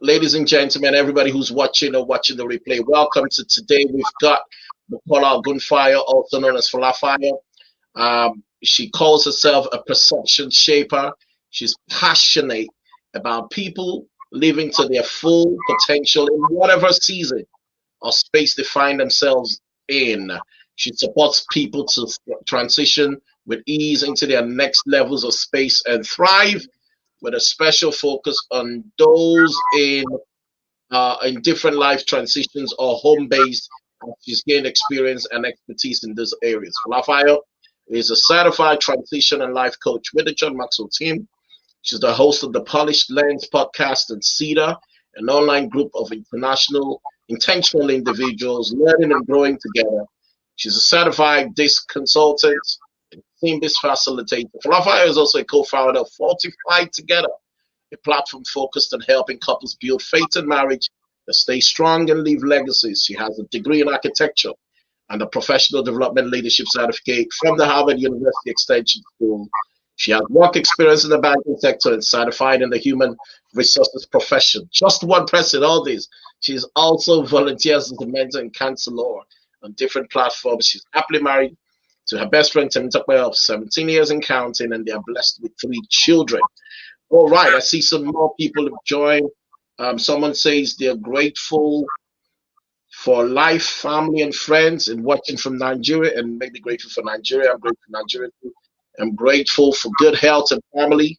Ladies and gentlemen, everybody who's watching or watching the replay, welcome to today. We've got Bukola Ogunfayo, also known as FolaFayo. She calls herself a perception shaper. She's passionate about people living to their full potential in whatever season or space they find themselves in. She supports people to transition with ease into their next levels of space and thrive, with a special focus on those in different life transitions or home based. She's gained experience and expertise in those areas. FolaFayo is a certified transition and life coach with the John Maxwell team. She's the host of the Polished Lens podcast and CEDAR, an online group of international, intentional individuals learning and growing together. She's a certified DISC consultant and team-based facilitator. FolaFayo is also a co-founder of Fortified Together, a platform focused on helping couples build faith in marriage that stay strong and leave legacies. She has a degree in architecture and a professional development leadership certificate from the Harvard University Extension School. She has work experience in the banking sector and certified in the human resources profession. Just one person, all this. She's also volunteers as a mentor and counselor on different platforms. She's happily married to her best friend, Temitope, of 17 years and counting, and they are blessed with 3 children. All right, I see some more people have joined. Someone says they're grateful for life, family, and friends, and watching from Nigeria, and maybe grateful for Nigeria. I'm grateful for Nigeria too. I'm grateful for good health and family.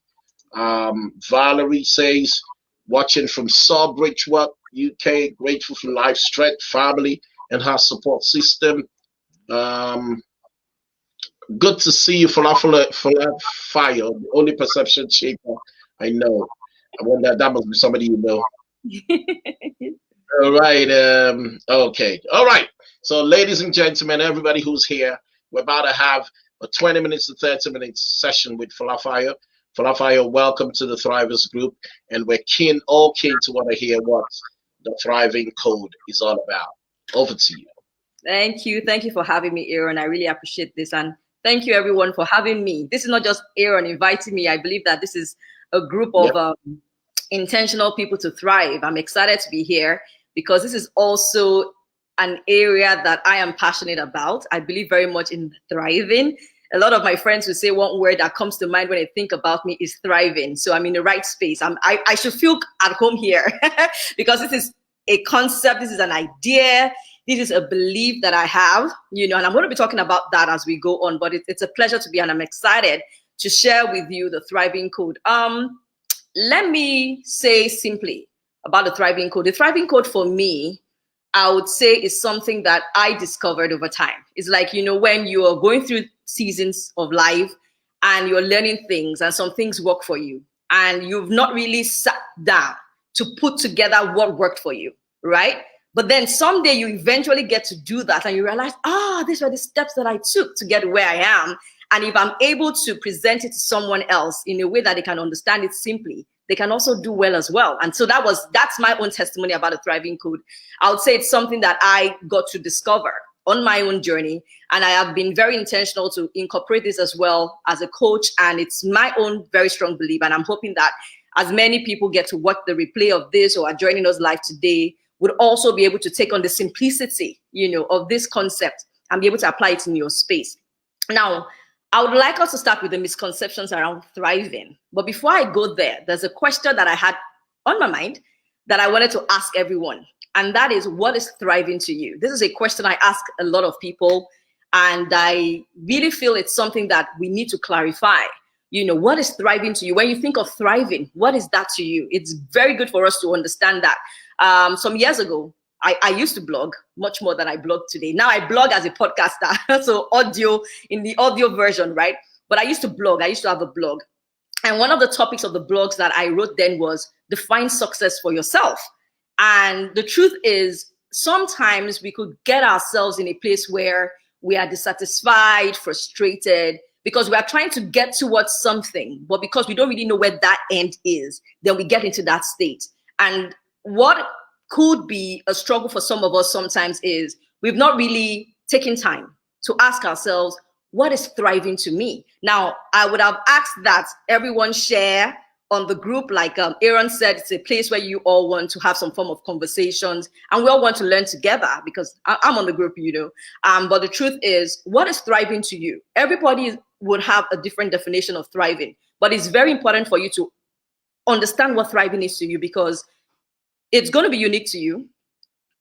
Valerie says, watching from Sawbridge, UK, grateful for life, strength, family, and her support system. Good to see you, FolaFayo, the only perception shaper I know. I wonder, that must be somebody you know. All right. Okay. All right. So, ladies and gentlemen, everybody who's here, we're about to have a 20 minutes to 30 minutes session with FolaFayo. FolaFayo, welcome to the Thrivers Group, and we're all keen to want to hear what the Thriving Code is all about. Over to you. Thank you. Thank you for having me, Aaron. I really appreciate this. And thank you, everyone, for having me. This is not just Aaron inviting me. I believe that this is a group of intentional people to thrive. I'm excited to be here because this is also an area that I am passionate about. I believe very much in thriving. A lot of my friends will say one word that comes to mind when they think about me is thriving. So I'm in the right space. I should feel at home here because this is a concept. This is an idea. This is a belief that I have, and I'm going to be talking about that as we go on, but it's a pleasure to be, and I'm excited to share with you the Thriving Code. Let me say simply about the Thriving Code. The Thriving Code for me, I would say, is something that I discovered over time. It's like, when you are going through seasons of life and you're learning things and some things work for you and you've not really sat down to put together what worked for you, right? But then someday you eventually get to do that and you realize, these were the steps that I took to get where I am. And if I'm able to present it to someone else in a way that they can understand it simply, they can also do well as well. And so that's my own testimony about the Thriving Code. I would say it's something that I got to discover on my own journey. And I have been very intentional to incorporate this as well as a coach. And it's my own very strong belief. And I'm hoping that as many people get to watch the replay of this or are joining us live today, would also be able to take on the simplicity, of this concept and be able to apply it in your space. Now, I would like us to start with the misconceptions around thriving. But before I go there, there's a question that I had on my mind that I wanted to ask everyone. And that is, what is thriving to you? This is a question I ask a lot of people. And I really feel it's something that we need to clarify. What is thriving to you? When you think of thriving, what is that to you? It's very good for us to understand that. Some years ago, I used to blog much more than I blog today. Now I blog as a podcaster, so audio, in the audio version, right? But I used to blog. I used to have a blog. And one of the topics of the blogs that I wrote then was define success for yourself. And the truth is, sometimes we could get ourselves in a place where we are dissatisfied, frustrated, because we are trying to get towards something, but because we don't really know where that end is, then we get into that state. And what could be a struggle for some of us sometimes is we've not really taken time to ask ourselves, what is thriving to me? Now, I would have asked that everyone share on the group, like Aaron said, it's a place where you all want to have some form of conversations, and we all want to learn together, because I'm on the group, but the truth is, what is thriving to you? Everybody would have a different definition of thriving, but it's very important for you to understand what thriving is to you, because it's going to be unique to you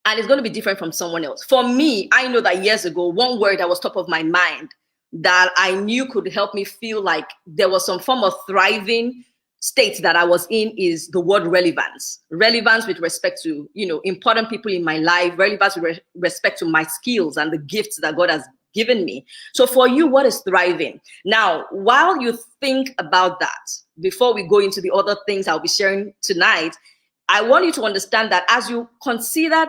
and it's going to be different from someone else. For me, I know that years ago, one word that was top of my mind that I knew could help me feel like there was some form of thriving state that I was in is the word relevance. Relevance with respect to, important people in my life, relevance with respect to my skills and the gifts that God has given me. So for you, what is thriving? Now, while you think about that, before we go into the other things I'll be sharing tonight, I want you to understand that as you consider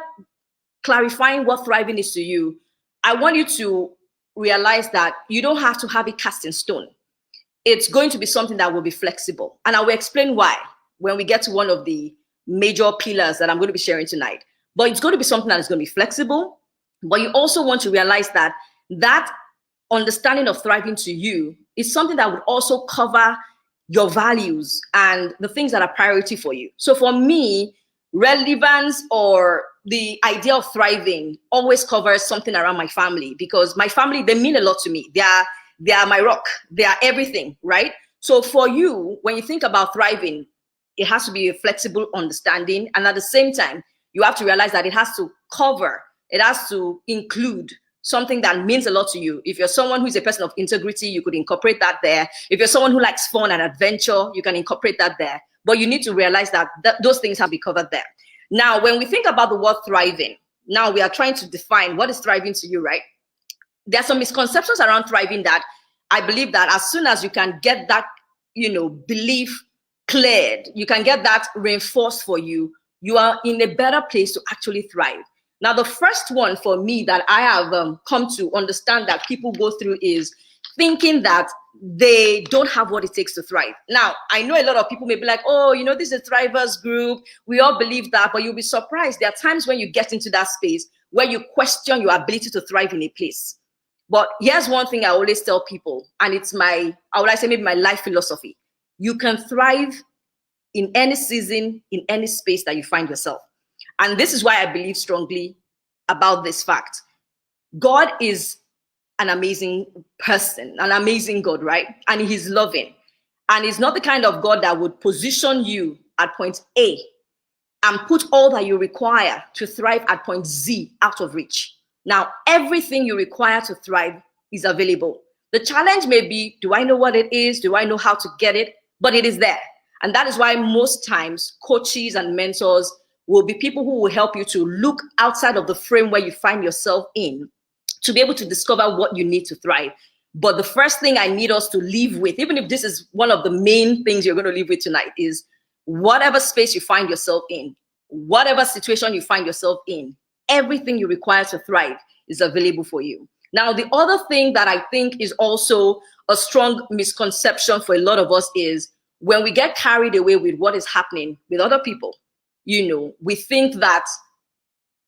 clarifying what thriving is to you, I want you to realize that you don't have to have it cast in stone. It's going to be something that will be flexible. And I will explain why when we get to one of the major pillars that I'm going to be sharing tonight. But it's going to be something that is going to be flexible. But you also want to realize that that understanding of thriving to you is something that would also cover your values and the things that are priority for you. So for me, relevance or the idea of thriving always covers something around my family, because my family, they mean a lot to me. They are my rock. They are everything, right? So for you, when you think about thriving, it has to be a flexible understanding. And at the same time, you have to realize that it has to cover, it has to include something that means a lot to you. If you're someone who is a person of integrity, you could incorporate that there. If you're someone who likes fun and adventure, you can incorporate that there. But you need to realize that those things have to be covered there. Now, when we think about the word thriving, now we are trying to define what is thriving to you, right? There are some misconceptions around thriving that I believe that as soon as you can get that, belief cleared, you can get that reinforced for you, you are in a better place to actually thrive. Now, the first one for me that I have come to understand that people go through is thinking that they don't have what it takes to thrive. Now, I know a lot of people may be like, oh, this is a thrivers group. We all believe that, but you'll be surprised. There are times when you get into that space where you question your ability to thrive in a place. But here's one thing I always tell people, and it's maybe my life philosophy. You can thrive in any season, in any space that you find yourself. And this is why I believe strongly about this fact. God is an amazing person, an amazing God, right? And he's loving. And he's not the kind of God that would position you at point A and put all that you require to thrive at point Z out of reach. Now, everything you require to thrive is available. The challenge may be, do I know what it is? Do I know how to get it? But it is there. And that is why most times coaches and mentors will be people who will help you to look outside of the frame where you find yourself in to be able to discover what you need to thrive. But the first thing I need us to leave with, even if this is one of the main things you're going to leave with tonight, is whatever space you find yourself in, whatever situation you find yourself in, everything you require to thrive is available for you. Now, the other thing that I think is also a strong misconception for a lot of us is when we get carried away with what is happening with other people, we think that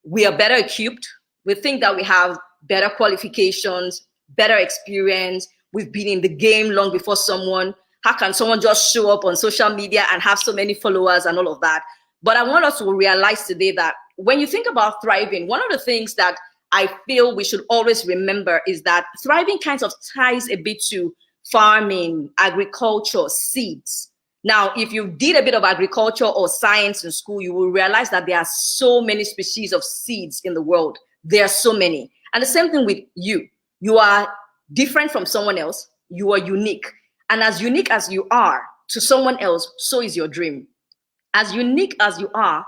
we are better equipped. We think that we have better qualifications, better experience. We've been in the game long before someone. How can someone just show up on social media and have so many followers and all of that? But I want us to realize today that when you think about thriving, one of the things that I feel we should always remember is that thriving kind of ties a bit to farming, agriculture, seeds. Now, if you did a bit of agriculture or science in school, you will realize that there are so many species of seeds in the world. There are so many. And the same thing with you. You are different from someone else. You are unique. And as unique as you are to someone else, so is your dream. As unique as you are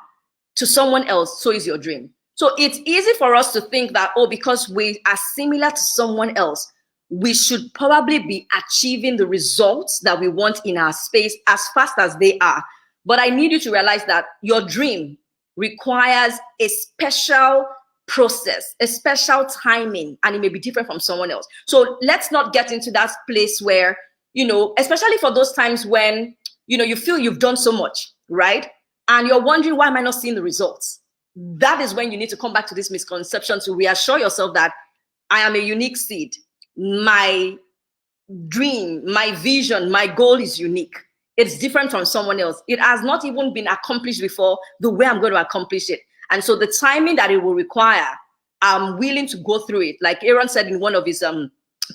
to someone else, so is your dream. So it's easy for us to think that, because we are similar to someone else, we should probably be achieving the results that we want in our space as fast as they are. But I need you to realize that your dream requires a special process, a special timing, and it may be different from someone else. So let's not get into that place where, especially for those times when, you feel you've done so much, right? And you're wondering, why am I not seeing the results? That is when you need to come back to this misconception to reassure yourself that I am a unique seed. My dream, my vision, my goal is unique. It's different from someone else. It has not even been accomplished before the way I'm going to accomplish it. And so the timing that it will require, I'm willing to go through it. Like Aaron said in one of his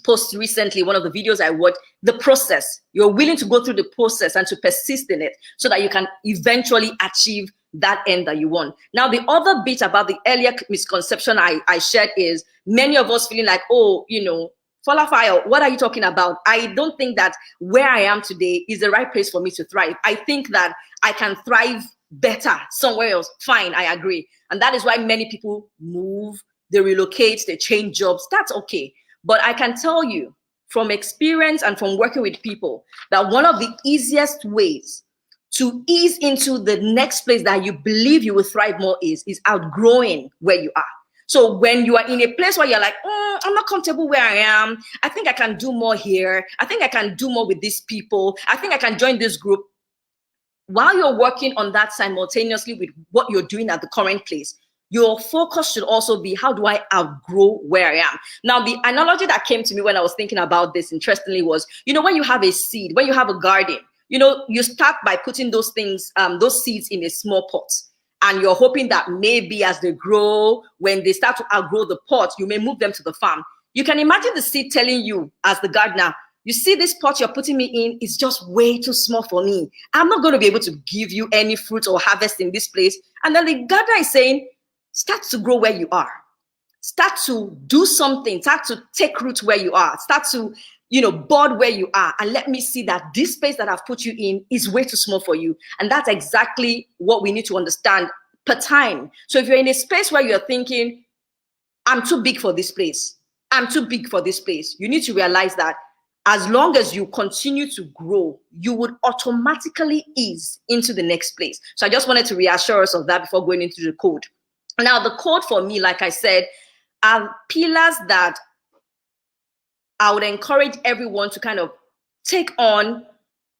posts recently, one of the videos I watched, the process. You're willing to go through the process and to persist in it so that you can eventually achieve that end that you want. Now, the other bit about the earlier misconception I shared is many of us feeling like, oh, you know, FolaFayo, what are you talking about? I don't think that where I am today is the right place for me to thrive. I think that I can thrive better somewhere else. Fine, I agree. And that is why many people move, they relocate, they change jobs. That's okay. But I can tell you from experience and from working with people that one of the easiest ways to ease into the next place that you believe you will thrive more is outgrowing where you are. So when you are in a place where you're like, I'm not comfortable where I am, I think I can do more here, I think I can do more with these people, I think I can join this group. While you're working on that simultaneously with what you're doing at the current place, your focus should also be, how do I outgrow where I am? Now, the analogy that came to me when I was thinking about this, interestingly, was, you know, when you have a seed, when you have a garden, you know, you start by putting those things, those seeds in a small pot. And you're hoping that maybe as they grow, when they start to outgrow the pot, you may move them to the farm. You can imagine the seed telling you, as the gardener, you see this pot you're putting me in is just way too small for me. I'm not going to be able to give you any fruit or harvest in this place. And then the gardener is saying, start to grow where you are. Start to do something. Start to take root where you are. Start to, you know, bud where you are. And let me see that this space that I've put you in is way too small for you. And that's exactly what we need to understand per time. So if you're in a space where you're thinking, I'm too big for this place, I'm too big for this place, you need to realize that as long as you continue to grow, you would automatically ease into the next place. So I just wanted to reassure us of that before going into the code. Now, the code for me, like I said, are pillars that I would encourage everyone to kind of take on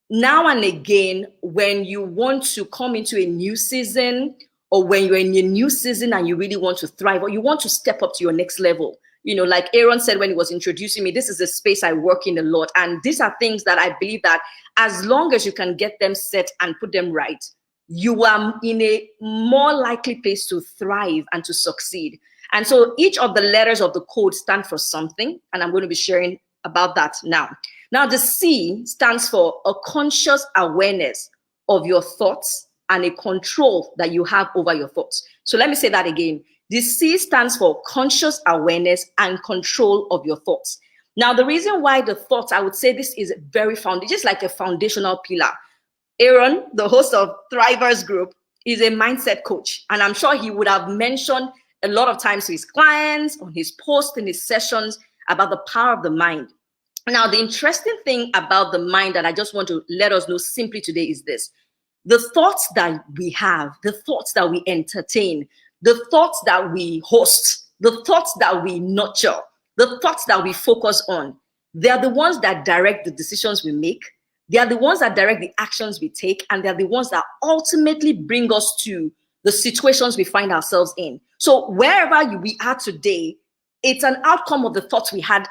now and again when you want to come into a new season, or when you're in a new season and you really want to thrive, or you want to step up to your next level. You know, like Aaron said when he was introducing me, this is a space I work in a lot. And these are things that I believe that as long as you can get them set and put them right, you are in a more likely place to thrive and to succeed. And so each of the letters of the code stand for something, and I'm going to be sharing about that now. Now, the C stands for a conscious awareness of your thoughts and a control that you have over your thoughts. So let me say that again. The C stands for conscious awareness and control of your thoughts. Now, the reason why the thoughts, I would say this is very just like a foundational pillar. Aaron, the host of Thrivers Group, is a mindset coach. And I'm sure he would have mentioned a lot of times to his clients, on his posts, in his sessions, about the power of the mind. Now, the interesting thing about the mind that I just want to let us know simply today is this. The thoughts that we have, the thoughts that we entertain, the thoughts that we host, the thoughts that we nurture, the thoughts that we focus on, they are the ones that direct the decisions we make. They are the ones that direct the actions we take, and they're the ones that ultimately bring us to the situations we find ourselves in. So wherever we are today, it's an outcome of the thoughts we had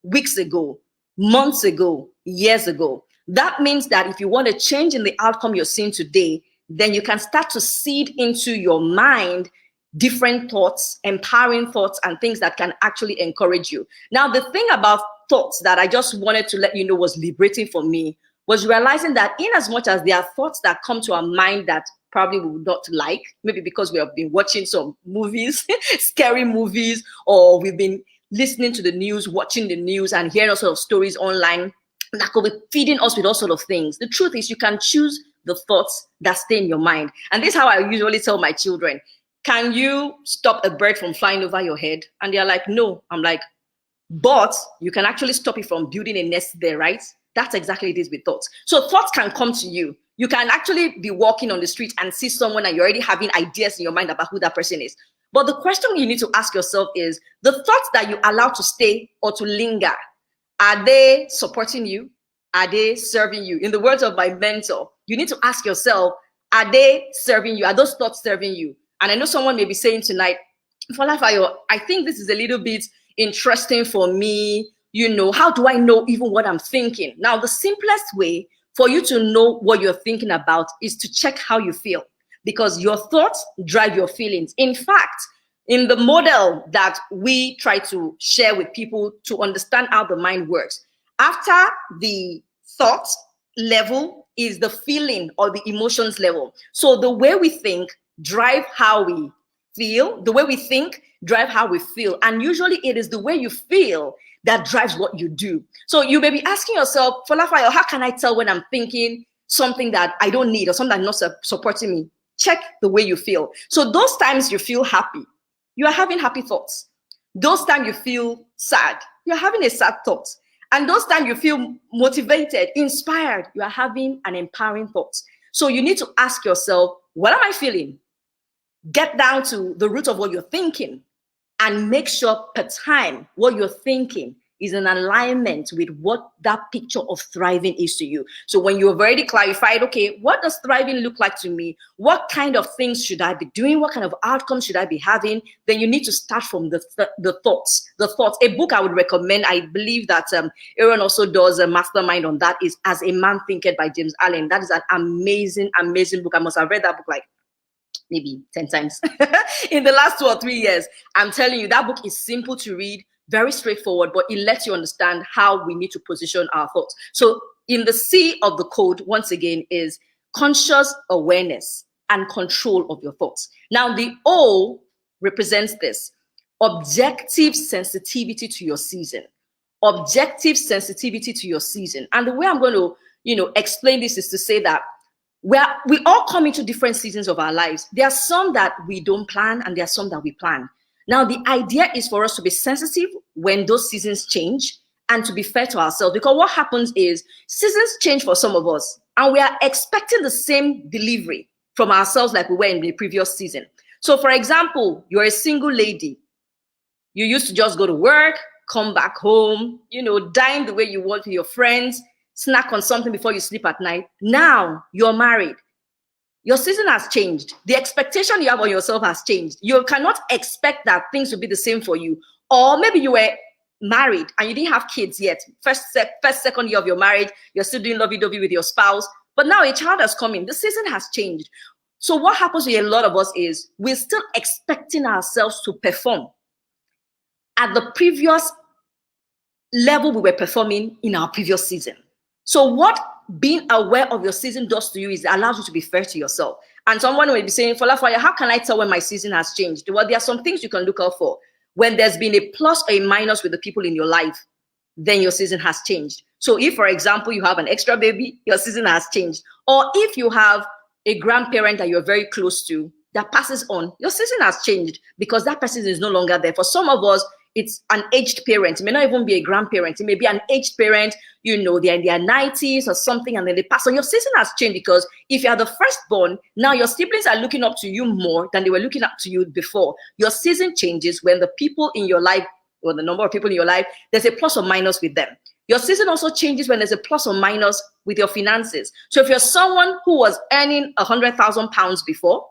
weeks ago, months ago, years ago. That means that if you want to change in the outcome you're seeing today, then you can start to seed into your mind different thoughts, empowering thoughts, and things that can actually encourage you. Now, the thing about thoughts that I just wanted to let you know was liberating for me was realizing that in as much as there are thoughts that come to our mind that probably we would not like, maybe because we have been watching some movies, scary movies, or we've been listening to the news, watching the news, and hearing all sorts of stories online that could be feeding us with all sorts of things. The truth is you can choose the thoughts that stay in your mind. And this is how I usually tell my children, can you stop a bird from flying over your head? And they're like, no. I'm like, but you can actually stop it from building a nest there, right? That's exactly it is with thoughts. So thoughts can come to you. You can actually be walking on the street and see someone and you're already having ideas in your mind about who that person is. But the question you need to ask yourself is, the thoughts that you allow to stay or to linger, are they supporting you? Are they serving you? In the words of my mentor, you need to ask yourself, are they serving you? Are those thoughts serving you? And I know someone may be saying tonight, FolaFayo, I think this is a little bit interesting for me. You know, how do I know even what I'm thinking? Now, the simplest way for you to know what you're thinking about is to check how you feel, because your thoughts drive your feelings. In fact, in the model that we try to share with people to understand how the mind works, after the thought level is the feeling or the emotions level. So the way we think drive how we feel, the way we think drive how we feel. And usually it is the way you feel that drives what you do. So you may be asking yourself, FolaFayo, how can I tell when I'm thinking something that I don't need or something that's not supporting me? Check the way you feel. So those times you feel happy, you are having happy thoughts. Those times you feel sad, you're having a sad thought. And those times you feel motivated, inspired, you are having an empowering thought. So you need to ask yourself, what am I feeling? Get down to the root of what you're thinking and make sure per time what you're thinking is in alignment with what that picture of thriving is to you. So when you've already clarified, okay, what does thriving look like to me? What kind of things should I be doing? What kind of outcomes should I be having? Then you need to start from the thoughts. The thoughts. A book I would recommend, I believe that Aaron also does a mastermind on that, is As a Man Thinketh by James Allen. That is an amazing, amazing book. I must have read that book like maybe 10 times in the last 2 or 3 years. I'm telling you, that book is simple to read, very straightforward, but it lets you understand how we need to position our thoughts. So in the C of the code, once again, is conscious awareness and control of your thoughts. Now the O represents this: objective sensitivity to your season. Objective sensitivity to your season. And the way I'm going to, explain this is to say that we all come into different seasons of our lives. There are some that we don't plan, and there are some that we plan. Now, the idea is for us to be sensitive when those seasons change and to be fair to ourselves, because what happens is seasons change for some of us, and we are expecting the same delivery from ourselves like we were in the previous season. So, for example, you're a single lady. You used to just go to work, come back home, dine the way you want with your friends, snack on something before you sleep at night. Now you're married. Your season has changed. The expectation you have on yourself has changed. You cannot expect that things will be the same for you. Or maybe you were married and you didn't have kids yet. Second year of your marriage, you're still doing lovey-dovey with your spouse. But now a child has come in. The season has changed. So what happens with a lot of us is we're still expecting ourselves to perform at the previous level we were performing in our previous season. So what being aware of your season does to you is it allows you to be fair to yourself. And someone will be saying, FolaFayo, how can I tell when my season has changed? Well, there are some things you can look out for. When there's been a plus or a minus with the people in your life, then your season has changed. So if, for example, you have an extra baby, your season has changed. Or if you have a grandparent that you're very close to that passes on, your season has changed because that person is no longer there. For some of us, it's an aged parent. It may not even be a grandparent. It may be an aged parent, they're in their 90s or something, and then they pass on. Your season has changed because if you are the firstborn, now your siblings are looking up to you more than they were looking up to you before. Your season changes when the people in your life, or the number of people in your life, there's a plus or minus with them. Your season also changes when there's a plus or minus with your finances. So if you're someone who was earning 100,000 pounds before,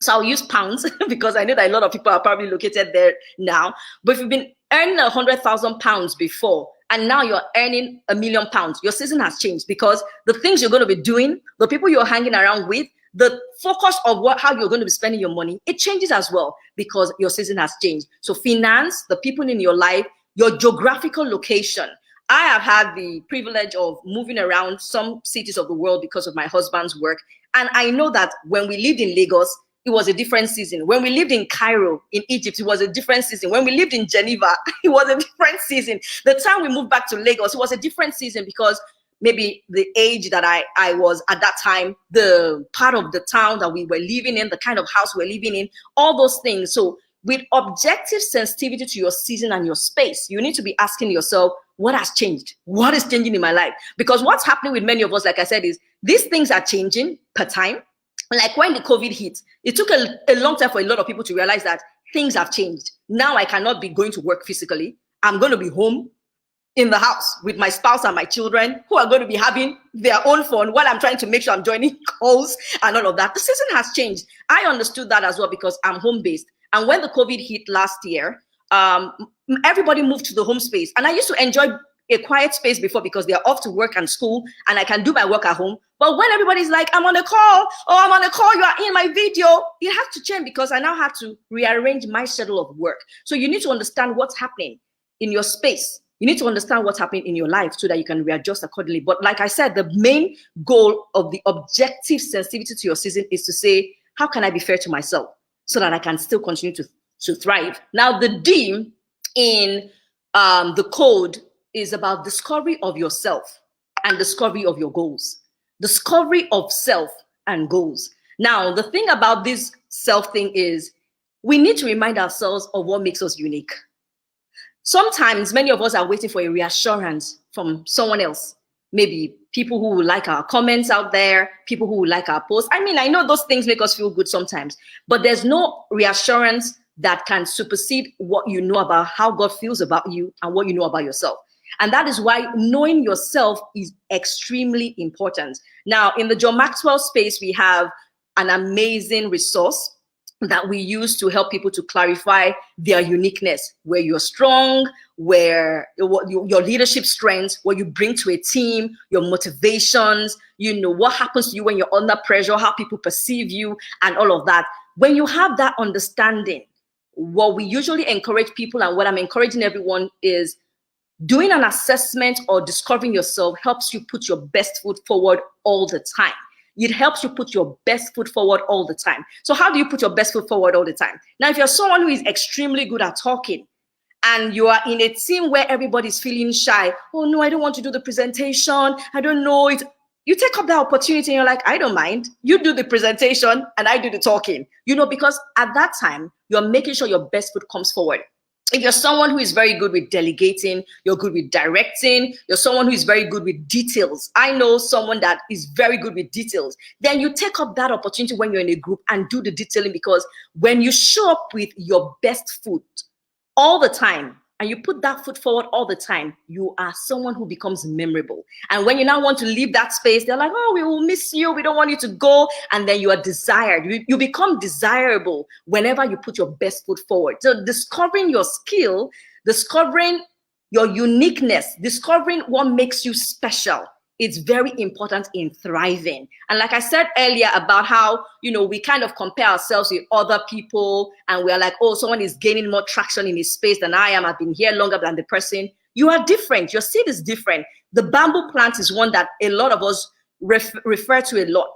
so I'll use pounds because I know that a lot of people are probably located there now. But if you've been earning 100,000 pounds before and now you're earning £1 million, your season has changed because the things you're going to be doing, the people you're hanging around with, the focus of how you're going to be spending your money, it changes as well because your season has changed. So finance, the people in your life, your geographical location. I have had the privilege of moving around some cities of the world because of my husband's work. And I know that when we lived in Lagos, it was a different season. When we lived in Cairo, in Egypt, it was a different season. When we lived in Geneva, it was a different season. The time we moved back to Lagos, it was a different season because maybe the age that I was at that time, the part of the town that we were living in, the kind of house we were living in, all those things. So with objective sensitivity to your season and your space, you need to be asking yourself, what has changed? What is changing in my life? Because what's happening with many of us, like I said, is these things are changing per time. Like when the COVID hit, it took a long time for a lot of people to realize that things have changed. Now I cannot be going to work physically. I'm going to be home in the house with my spouse and my children who are going to be having their own fun while I'm trying to make sure I'm joining calls and all of that. The season has changed. I understood that as well because I'm home-based. And when the COVID hit last year, everybody moved to the home space. And I used to enjoy a quiet space before because they're off to work and school, and I can do my work at home. But when everybody's like, I'm on a call, or I'm on a call, you are in my video, it has to change because I now have to rearrange my schedule of work. So you need to understand what's happening in your space. You need to understand what's happening in your life so that you can readjust accordingly. But like I said, the main goal of the objective sensitivity to your season is to say, how can I be fair to myself so that I can still continue to thrive? Now, the D in the code is about discovery of yourself and discovery of your goals. Discovery of self and goals. Now, the thing about this self thing is we need to remind ourselves of what makes us unique. Sometimes many of us are waiting for a reassurance from someone else. Maybe people who will like our comments out there, people who will like our posts. I mean, I know those things make us feel good sometimes, but there's no reassurance that can supersede what you know about how God feels about you and what you know about yourself. And that is why knowing yourself is extremely important. Now, in the John Maxwell space, we have an amazing resource that we use to help people to clarify their uniqueness, where you're strong, where your leadership strengths, what you bring to a team, your motivations, what happens to you when you're under pressure, how people perceive you, and all of that. When you have that understanding, what we usually encourage people, and what I'm encouraging everyone, is doing an assessment or discovering yourself helps you put your best foot forward all the time. It helps you put your best foot forward all the time. So how do you put your best foot forward all the time? Now, if you're someone who is extremely good at talking and you are in a team where everybody's feeling shy, oh no, I don't want to do the presentation, I don't know it. You take up that opportunity and you're like, I don't mind. You do the presentation and I do the talking, because at that time, you're making sure your best foot comes forward. If you're someone who is very good with delegating, you're good with directing, you're someone who is very good with details. I know someone that is very good with details. Then you take up that opportunity when you're in a group and do the detailing, because when you show up with your best foot all the time, and you put that foot forward all the time, you are someone who becomes memorable. And when you now want to leave that space, they're like, oh, we will miss you. We don't want you to go. And then you are desired. You become desirable whenever you put your best foot forward. So discovering your skill, discovering your uniqueness, discovering what makes you special, it's very important in thriving. And like I said earlier about how, we kind of compare ourselves with other people and we're like, oh, someone is gaining more traction in his space than I am. I've been here longer than the person. You are different. Your seed is different. The bamboo plant is one that a lot of us refer to a lot.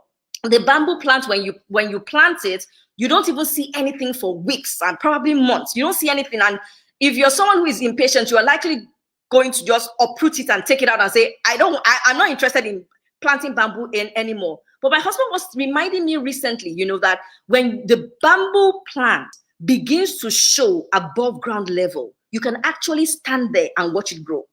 The bamboo plant, when you plant it, you don't even see anything for weeks and probably months. You don't see anything. And if you're someone who is impatient, you are likely going to just uproot it and take it out and say, I'm not interested in planting bamboo anymore. But my husband was reminding me recently, that when the bamboo plant begins to show above ground level, you can actually stand there and watch it grow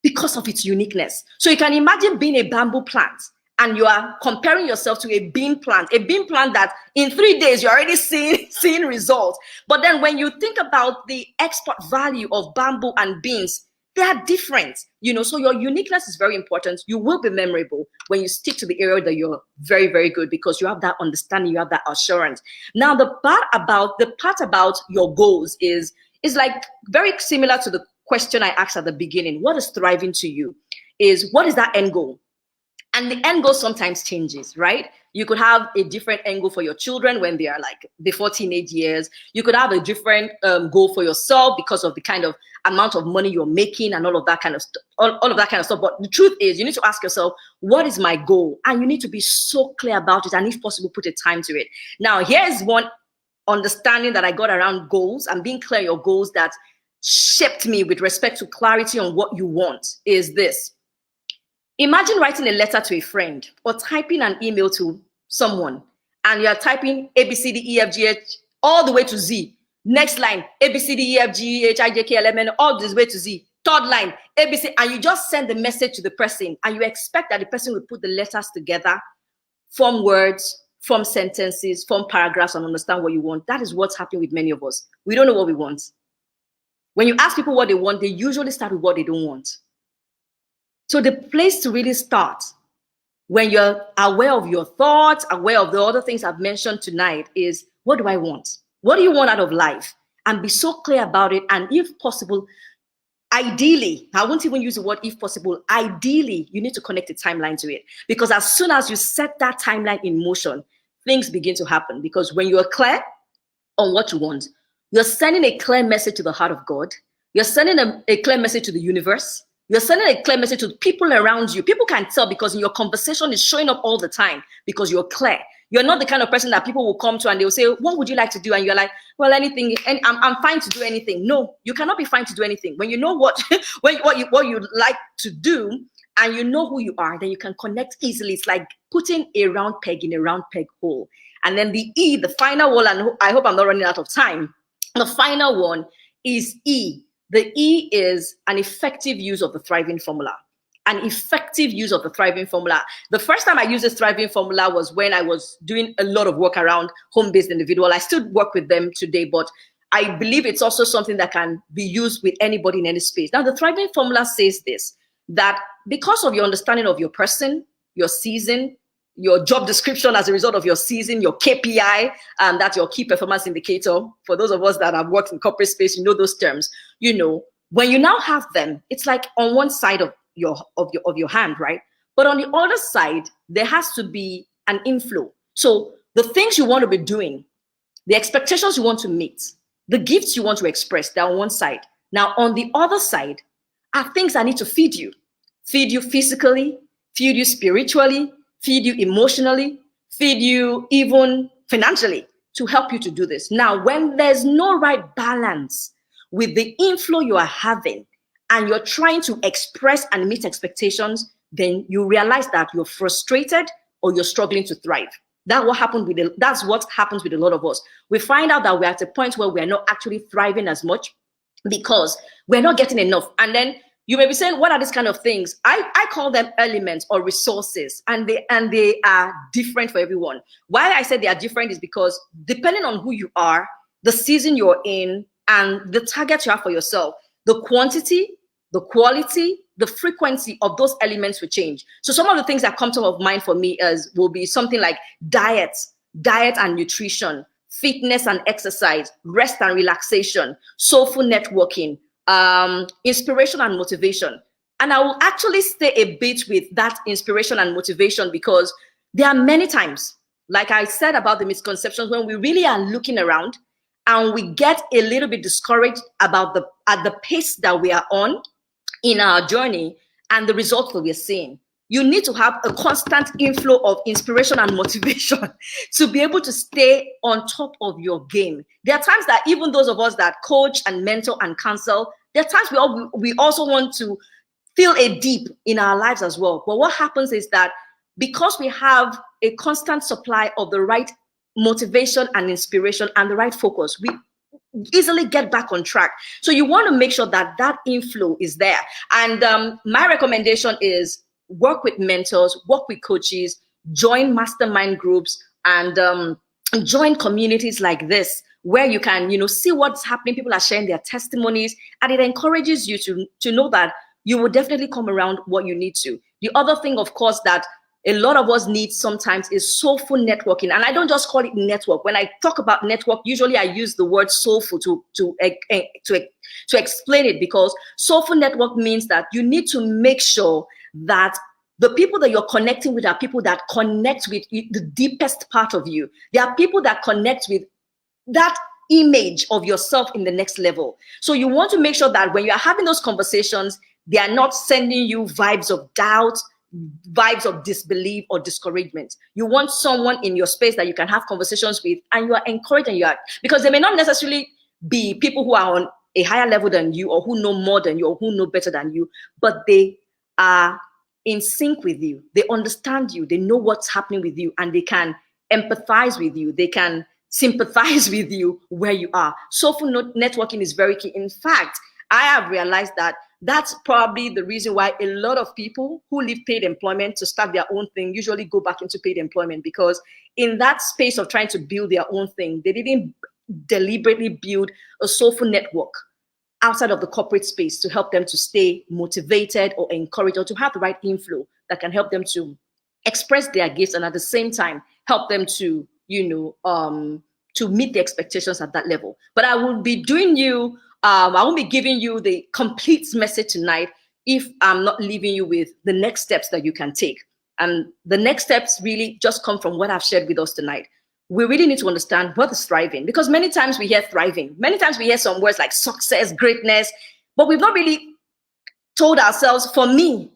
because of its uniqueness. So you can imagine being a bamboo plant and you are comparing yourself to a bean plant that in 3 days you're already seeing results. But then when you think about the export value of bamboo and beans, they are different, so your uniqueness is very important. You will be memorable when you stick to the area that you're very, very good, because you have that understanding, you have that assurance. Now, the part about your goals is like very similar to the question I asked at the beginning. What is thriving to you? What is that end goal? And the end goal sometimes changes, right? You could have a different end goal for your children when they are like before teenage years. You could have a different goal for yourself because of the kind of amount of money you're making and all of that kind of stuff. But the truth is, you need to ask yourself, what is my goal? And you need to be so clear about it, and if possible, put a time to it. Now, here's one understanding that I got around goals and being clear your goals that shaped me with respect to clarity on what you want is this. Imagine writing a letter to a friend or typing an email to someone, and you're typing A, B, C, D, E, F, G, H, all the way to Z. Next line, A, B, C, D, E, F, G, H, I, J, K, L, M, N, all this way to Z. Third line, A, B, C, and you just send the message to the person, and you expect that the person will put the letters together, form words, form sentences, form paragraphs, and understand what you want. That is what's happening with many of us. We don't know what we want. When you ask people what they want, they usually start with what they don't want. So the place to really start when you're aware of your thoughts, aware of the other things I've mentioned tonight is, what do I want? What do you want out of life? And be so clear about it. And if possible, Ideally, I won't even use the word if possible. Ideally, you need to connect a timeline to it, because as soon as you set that timeline in motion, things begin to happen. Because when you're clear on what you want, you're sending a clear message to the heart of God. You're sending a clear message to the universe. You're sending a clear message to people around you. People can tell because in your conversation is showing up all the time because you're clear. You're not the kind of person that people will come to and they'll say, what would you like to do? And you're like, well, anything. And I'm fine to do anything. No, you cannot be fine to do anything. When you know what you like to do and you know who you are, then you can connect easily. It's like putting a round peg in a round peg hole. And then the E, the final one, and I hope I'm not running out of time. The final one is E. The E is an effective use of the thriving formula. An effective use of the thriving formula. The first time I used this thriving formula was when I was doing a lot of work around home-based individual. I still work with them today, but I believe it's also something that can be used with anybody in any space. Now, the thriving formula says this, that because of your understanding of your person, your season, your job description as a result of your season, your KPI, and that's your key performance indicator. For those of us that have worked in corporate space, you know those terms. You know, when you now have them, it's like on one side of your hand, right? But on the other side, there has to be an inflow. So the things you want to be doing, the expectations you want to meet, the gifts you want to express, they're on one side. Now, on the other side are things that need to feed you physically, feed you spiritually, feed you emotionally, feed you even financially to help you to do this. Now, when there's no right balance with the inflow you are having and you're trying to express and meet expectations, then you realize that you're frustrated or you're struggling to thrive. That's what happens with a lot of us. We find out that we're at a point where we're not actually thriving as much because we're not getting enough. And then you may be saying, what are these kind of things? I call them elements or resources, and they are different for everyone. Why I said they are different is because depending on who you are, the season you're in, and the target you have for yourself, the quantity, the quality, the frequency of those elements will change. So some of the things that come to mind for me will be something like diet and nutrition, fitness and exercise, rest and relaxation, soulful networking, inspiration and motivation. And I will actually stay a bit with that inspiration and motivation because there are many times, like I said about the misconceptions, when we really are looking around and we get a little bit discouraged about the pace that we are on in our journey and the results that we're seeing. You need to have a constant inflow of inspiration and motivation to be able to stay on top of your game. There are times that even those of us that coach and mentor and counsel, there are times we also want to feel a dip in our lives as well. But what happens is that because we have a constant supply of the right motivation and inspiration and the right focus, we easily get back on track. So you want to make sure that that inflow is there. And my recommendation is work with mentors, work with coaches, join mastermind groups, and join communities like this where you can, see what's happening. People are sharing their testimonies, and it encourages you to know that you will definitely come around what you need to. The other thing, of course, that a lot of us need sometimes is soulful networking. And I don't just call it network. When I talk about network, usually I use the word soulful to explain it, because soulful network means that you need to make sure that the people that you're connecting with are people that connect with the deepest part of you. They are people that connect with that image of yourself in the next level. So you want to make sure that when you're having those conversations, they are not sending you vibes of doubt, vibes of disbelief or discouragement. You want someone in your space that you can have conversations with and you are encouraged, and because they may not necessarily be people who are on a higher level than you or who know more than you or who know better than you, but they are in sync with you. They understand you. They know what's happening with you, and they can empathize with you. They can sympathize with you where you are. Soulful networking is very key. In fact, I have realized that that's probably the reason why a lot of people who leave paid employment to start their own thing usually go back into paid employment, because in that space of trying to build their own thing, they didn't deliberately build a soulful network outside of the corporate space to help them to stay motivated or encouraged, or to have the right inflow that can help them to express their gifts and at the same time help them to, to meet the expectations at that level. But I will be doing you I won't be giving you the complete message tonight if I'm not leaving you with the next steps that you can take. And the next steps really just come from what I've shared with us tonight. We really need to understand what is thriving, because many times we hear thriving. Many times we hear some words like success, greatness, but we've not really told ourselves, for me,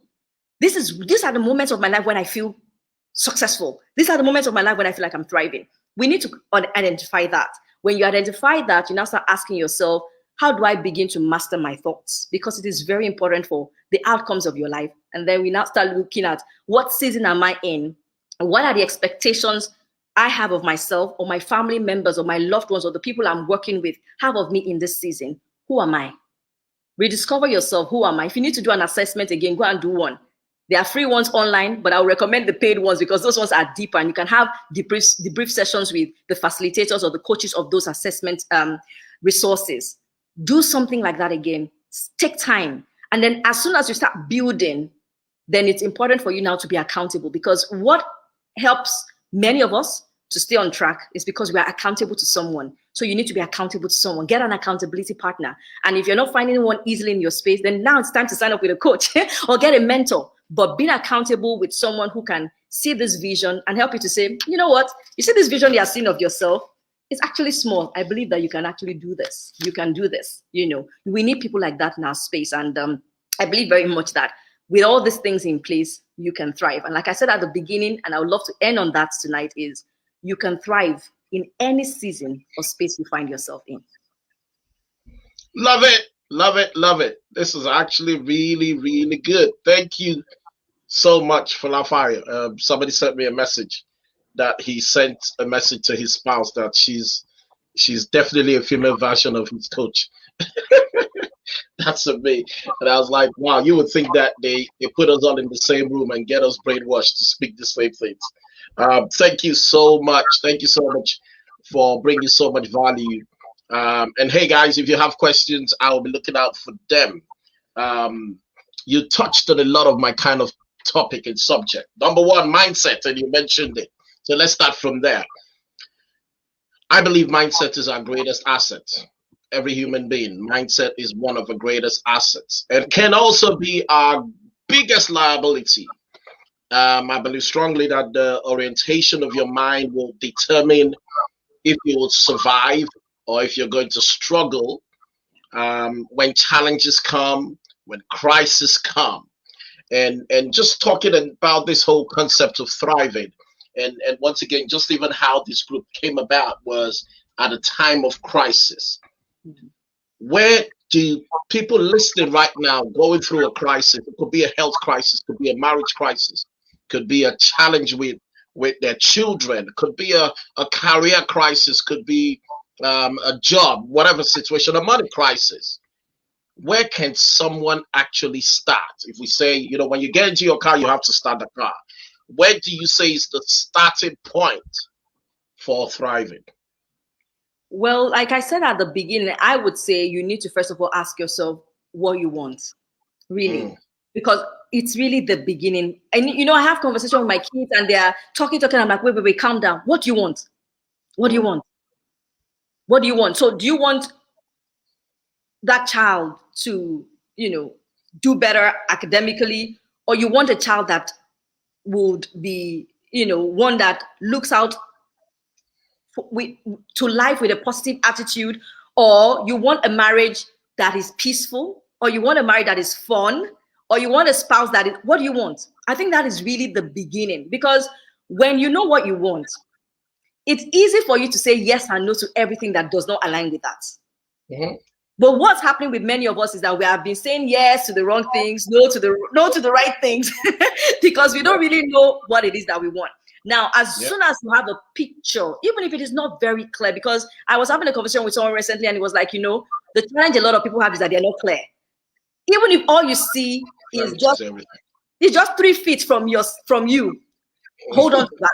these are the moments of my life when I feel successful. These are the moments of my life when I feel like I'm thriving. We need to identify that. When you identify that, you now start asking yourself, how do I begin to master my thoughts? Because it is very important for the outcomes of your life. And then we now start looking at, what season am I in? What are the expectations I have of myself, or my family members, or my loved ones, or the people I'm working with have of me in this season? Who am I? Rediscover yourself. Who am I? If you need to do an assessment again, go and do one. There are free ones online, but I'll recommend the paid ones, because those ones are deeper, and you can have debrief sessions with the facilitators or the coaches of those assessment resources. Do something like that again. Take time. And then as soon as you start building, then it's important for you now to be accountable, because what helps many of us to stay on track is because we are accountable to someone. So you need to be accountable to someone. Get an accountability partner. And if you're not finding one easily in your space, then now it's time to sign up with a coach or get a mentor. But being accountable with someone who can see this vision and help you to say, you know what, you see this vision you are seeing of yourself, it's actually small. I believe that you can actually do this. You can do this. You know, we need people like that in our space. And I believe very much that with all these things in place, you can thrive. And like I said at the beginning, and I would love to end on that tonight, is you can thrive in any season or space you find yourself in. Love it. Love it. Love it. This is actually really, really good. Thank you so much, FolaFayo. Somebody sent me a message that he sent a message to his spouse that she's definitely a female version of his coach. That's me. And I was like, wow, you would think that they put us all in the same room and get us brainwashed to speak the same things. Thank you so much. Thank you so much for bringing so much value. And hey, guys, if you have questions, I'll be looking out for them. You touched on a lot of my kind of topic and subject. Number one, mindset, and you mentioned it. So let's start from there. I believe mindset is our greatest asset. Every human being, mindset is one of the greatest assets, and can also be our biggest liability. I believe strongly that the orientation of your mind will determine if you will survive or if you're going to struggle when challenges come, when crises come. And just talking about this whole concept of thriving, and once again, just even how this group came about was at a time of crisis. Where do people listening right now going through a crisis? It could be a health crisis, could be a marriage crisis, could be a challenge with their children, could be a career crisis, could be a job, whatever situation, a money crisis. Where can someone actually start? If we say, you know, when you get into your car, you have to start the car. Where do you say is the starting point for thriving? Well, like I said at the beginning, I would say you need to first of all ask yourself what you want, really, because it's really the beginning. And you know, I have conversation with my kids, and they are talking. I'm like, wait, calm down. What do you want? What do you want? What do you want? So, do you want that child to, you know, do better academically, or you want a child that would be, you know, one that looks out to life with a positive attitude, or you want a marriage that is peaceful, or you want a marriage that is fun, or you want a spouse that is, what do you want? I think that is really the beginning, because when you know what you want, it's easy for you to say yes and no to everything that does not align with that. But what's happening with many of us is that we have been saying yes to the wrong things, no to the right things, because we don't really know what it is that we want. Now, as soon as you have a picture, even if it is not very clear, because I was having a conversation with someone recently, and it was like, you know, the challenge a lot of people have is that they're not clear. Even if all you see is just 3 feet from you, hold on to that.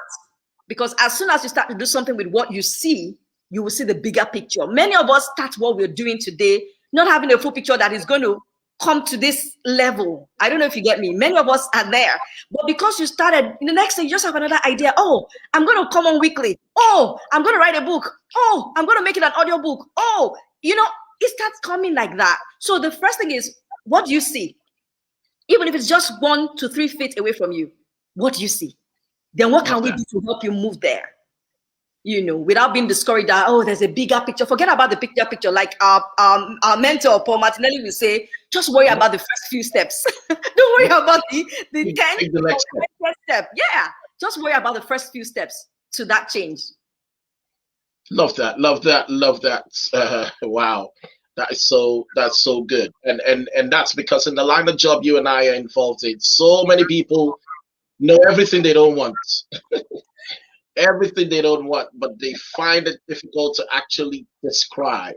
Because as soon as you start to do something with what you see, you will see the bigger picture. Many of us start what we're doing today, not having a full picture that is going to come to this level. I don't know if you get me. Many of us are there. But because you started, the next thing you just have another idea. Oh, I'm going to come on weekly. Oh, I'm going to write a book. Oh, I'm going to make it an audio book. Oh, you know, it starts coming like that. So the first thing is, what do you see? Even if it's just 1 to 3 feet away from you, what do you see? Then what can we do to help you move there? Without being discouraged that, oh, there's a bigger picture. Forget about the picture. Like our mentor, Paul Martinelli, will say, just worry about the first few steps. Don't worry about the 10th step. Yeah, just worry about the first few steps to that change. Love that. Wow. That's so good. And that's because in the line of job you and I are involved in, so many people know everything they don't want. Everything they don't want, but they find it difficult to actually describe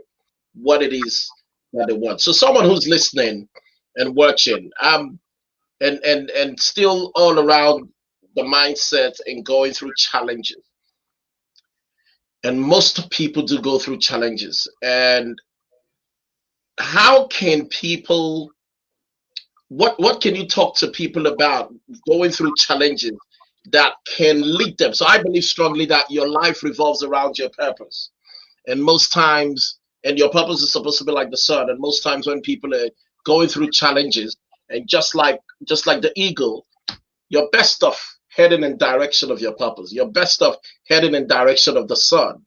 what it is that they want. So someone who's listening and watching, and still all around the mindset and going through challenges. And most people do go through challenges. And how can people, what can you talk to people about going through challenges that can lead them? So I believe strongly that your life revolves around your purpose. And most times, and your purpose is supposed to be like the sun. And most times when people are going through challenges, and just like the eagle, your best stuff heading in direction of your purpose, your best stuff heading in direction of the sun.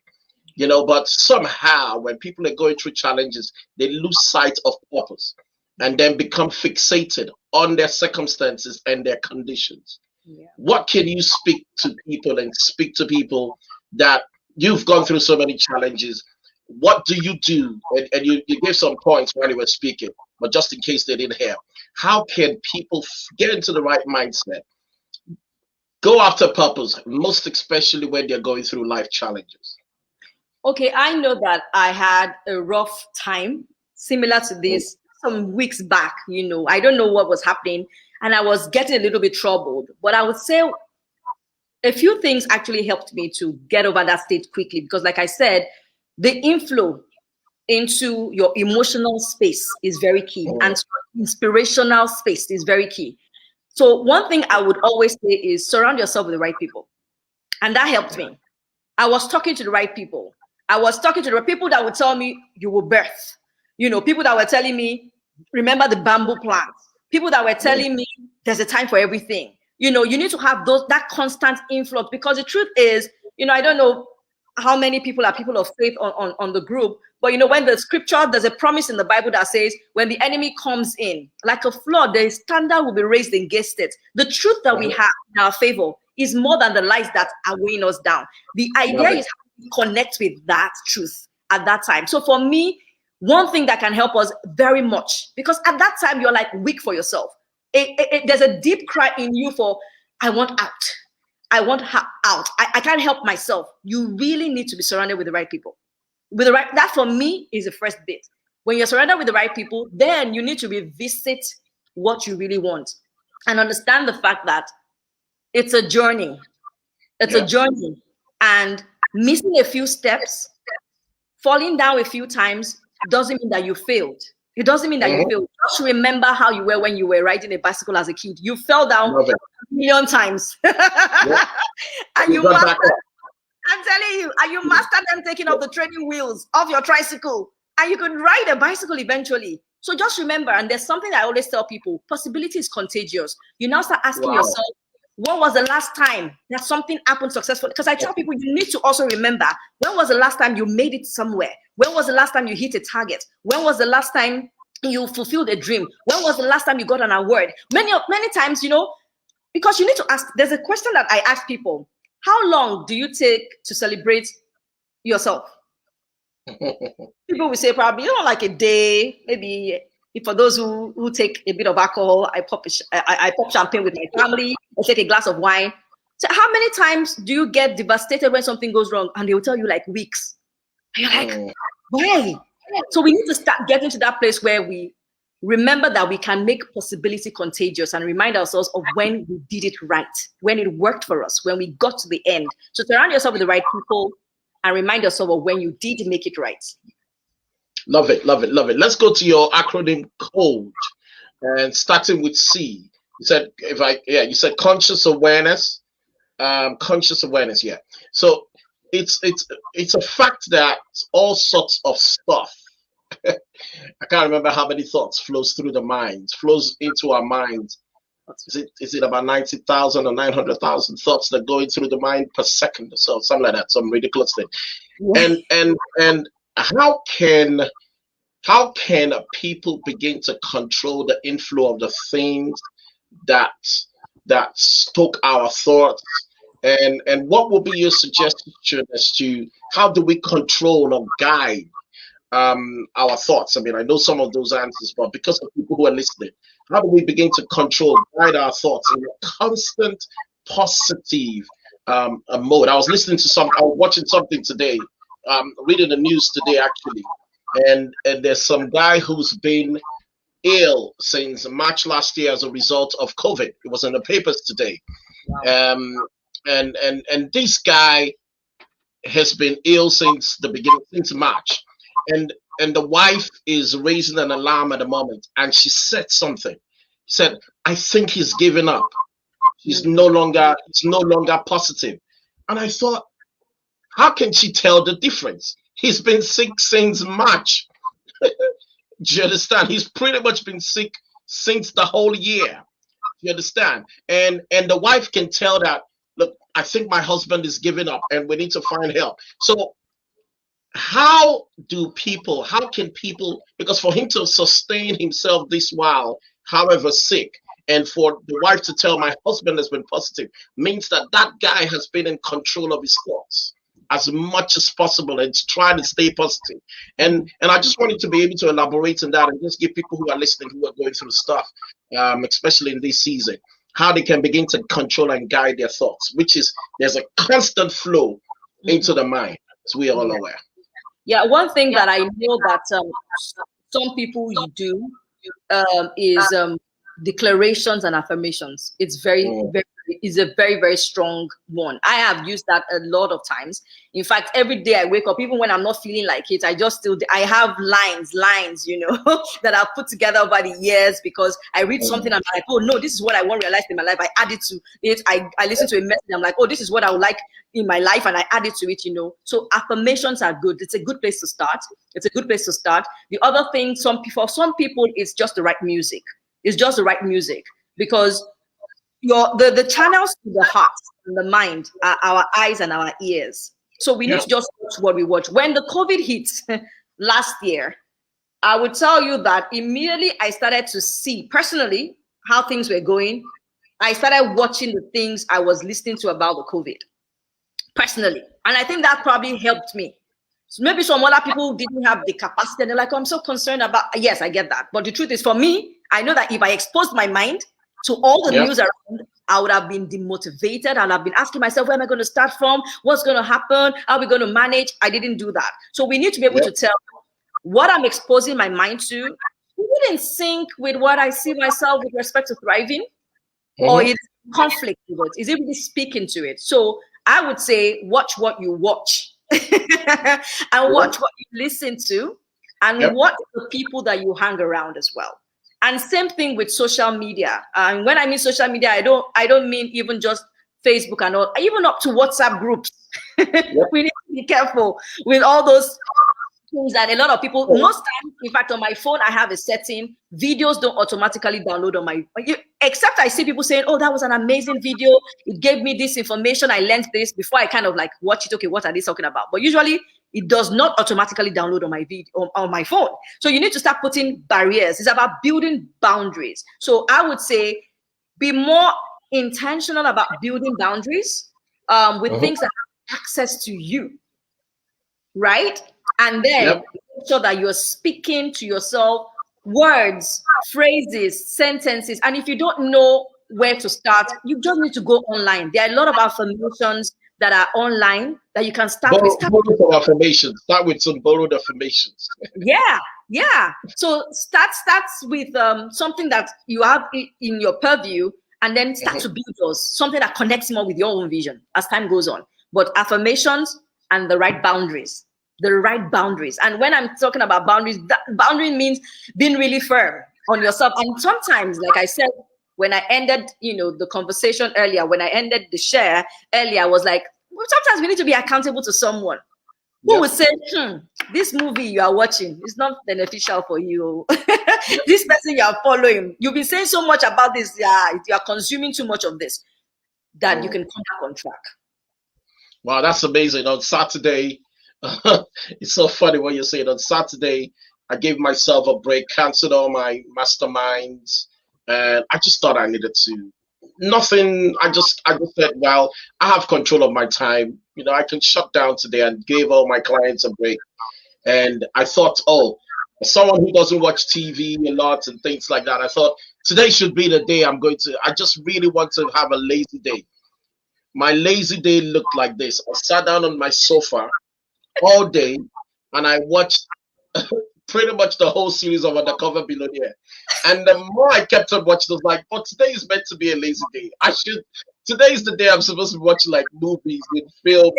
But somehow when people are going through challenges, they lose sight of purpose and then become fixated on their circumstances and their conditions. Yeah. What can you speak to people that you've gone through so many challenges? What do? And you gave some points while you were speaking, but just in case they didn't hear, how can people get into the right mindset, go after purpose, most especially when they're going through life challenges? Okay, I know that I had a rough time similar to this some weeks back. I don't know what was happening, and I was getting a little bit troubled. But I would say a few things actually helped me to get over that stage quickly, because like I said, the inflow into your emotional space is very key, and inspirational space is very key. So one thing I would always say is surround yourself with the right people. And that helped me. I was talking to the right people. I was talking to the people that would tell me you will birth. People that were telling me, remember the bamboo plants. People that were telling me there's a time for everything. You need to have that constant influx, because the truth is, I don't know how many people are people of faith on the group, but when the scripture, there's a promise in the Bible that says when the enemy comes in like a flood, the standard will be raised against it. The truth that we have in our favor is more than the lies that are weighing us down. The idea is how to connect with that truth at that time. So for me, one thing that can help us very much, because at that time you're like weak for yourself. There's a deep cry in you for, I want out. I want out. I can't help myself. You really need to be surrounded with the right people. That for me is the first bit. When you're surrounded with the right people, then you need to revisit what you really want and understand the fact that it's a journey. It's a journey, and missing a few steps, falling down a few times doesn't mean that you failed. It doesn't mean that you failed. Just remember how you were when you were riding a bicycle as a kid. You fell down a million times. And you mastered, I'm telling you, and you mastered them taking off the training wheels of your tricycle. And you could ride a bicycle eventually. So just remember, and there's something I always tell people, possibility is contagious. You now start asking yourself, when was the last time that something happened successfully? Because I tell people, you need to also remember, when was the last time you made it somewhere? When was the last time you hit a target? When was the last time you fulfilled a dream? When was the last time you got an award? Many times, because you need to ask, there's a question that I ask people, how long do you take to celebrate yourself? People will say probably, like a day, maybe. For those who take a bit of alcohol, I pop champagne with my family, I take a glass of wine. So how many times do you get devastated when something goes wrong? And they will tell you like weeks. And you're like, why? So we need to start getting to that place where we remember that we can make possibility contagious and remind ourselves of when we did it right, when it worked for us, when we got to the end. So surround yourself with the right people and remind yourself of when you did make it right. Love it. Let's go to your acronym code, and starting with C. You said you said conscious awareness. Conscious awareness, yeah. So it's a fact that all sorts of stuff I can't remember how many thoughts flows through the mind, flows into our minds. Is it about 90,000 or 900,000 thoughts that go in through the mind per second or so, something like that, some ridiculous thing. And how can people begin to control the inflow of the things that stoke our thoughts? And what would be your suggestion as to how do we control or guide our thoughts? I mean, I know some of those answers, but because of people who are listening, how do we begin to control, guide our thoughts in a constant positive mode? I was watching something today, reading the news today actually, and there's some guy who's been ill since March last year as a result of COVID. It was in the papers today. Wow. And this guy has been ill since the beginning, since March. And the wife is raising an alarm at the moment, and she said something. She said, I think he's given up. It's no longer positive. And I thought, how can she tell the difference? He's been sick since March. Do you understand? He's pretty much been sick since the whole year. You understand? And the wife can tell that, look, I think my husband is giving up and we need to find help. So how can people, because for him to sustain himself this while, however sick, and for the wife to tell my husband has been positive, means that guy has been in control of his thoughts as much as possible and trying to stay positive. And I just wanted to be able to elaborate on that and just give people who are listening, who are going through stuff, especially in this season, how they can begin to control and guide their thoughts, which is there's a constant flow into the mind, as we are all aware. Yeah, one thing that I know that some people do is declarations and affirmations. It's is a very, very strong one. I have used that a lot of times. In fact, every day I wake up, even when I'm not feeling like it, I have lines, you know, that I've put together over the years because I read something and I'm like, oh no, this is what I want to realize in my life. I add it to it. I listen to a message. I'm like, oh, this is what I would like in my life, and I add it to it, you know. So affirmations are good. It's a good place to start. The other thing, for some people, it's just the right music. It's just the right music because the channels to the heart and the mind are our eyes and our ears. So we need to just watch what we watch. When the COVID hit last year, I would tell you that immediately I started to see personally how things were going. I started watching the things I was listening to about the COVID personally. And I think that probably helped me. So maybe some other people didn't have the capacity. And they're like, oh, I'm so concerned about, yes, I get that. But the truth is, for me, I know that if I exposed my mind to all the news around, I would have been demotivated and I've been asking myself, where am I going to start from? What's going to happen? How are we going to manage? I didn't do that. So we need to be able to tell what I'm exposing my mind to. Is it in sync with what I see myself with respect to thriving? Or is it conflict with it? Is it really speaking to it? So I would say watch what you watch and watch what you listen to and watch the people that you hang around as well. And same thing with social media. And when I mean social media, I don't mean even just Facebook and all, even up to WhatsApp groups. We need to be careful with all those things that a lot of people, most times, in fact, on my phone, I have a setting, videos don't automatically download on my, except I see people saying, oh, that was an amazing video. It gave me this information. I learned this before I kind of like watch it. Okay, what are they talking about? But usually it does not automatically download on my video on my phone. So you need to start putting barriers. It's about building boundaries. So I would say be more intentional about building boundaries with things that have access to you, right? And then make sure that you're speaking to yourself words, phrases, sentences. And if you don't know where to start, you just need to go online. There are a lot of affirmations that are online that you can start with. Borrow some affirmations. Start with some borrowed affirmations. Yeah. So start with something that you have in your purview, and then start to build those, something that connects more with your own vision as time goes on. But affirmations and the right boundaries. And when I'm talking about boundaries, that boundary means being really firm on yourself. And sometimes, like I said, when I ended, the conversation earlier, when I ended the share earlier, I was like, well, sometimes we need to be accountable to someone. Who Yep. will say, this movie you are watching is not beneficial for you. Yep. This person you are following, you've been saying so much about this. Yeah, you are consuming too much of this, that you can come back on track. Wow, that's amazing. On Saturday, it's so funny what you're saying. On Saturday, I gave myself a break, canceled all my masterminds, and I just thought I needed to. Nothing. I just said, well, I have control of my time. I can shut down today, and gave all my clients a break. And I thought, oh, as someone who doesn't watch TV a lot and things like that, I thought today should be the day I'm going to. I just really want to have a lazy day. My lazy day looked like this. I sat down on my sofa all day and I watched pretty much the whole series of Undercover Billionaire. And the more I kept on watching, I was like, but today is meant to be a lazy day. Today's the day I'm supposed to be watching like movies and films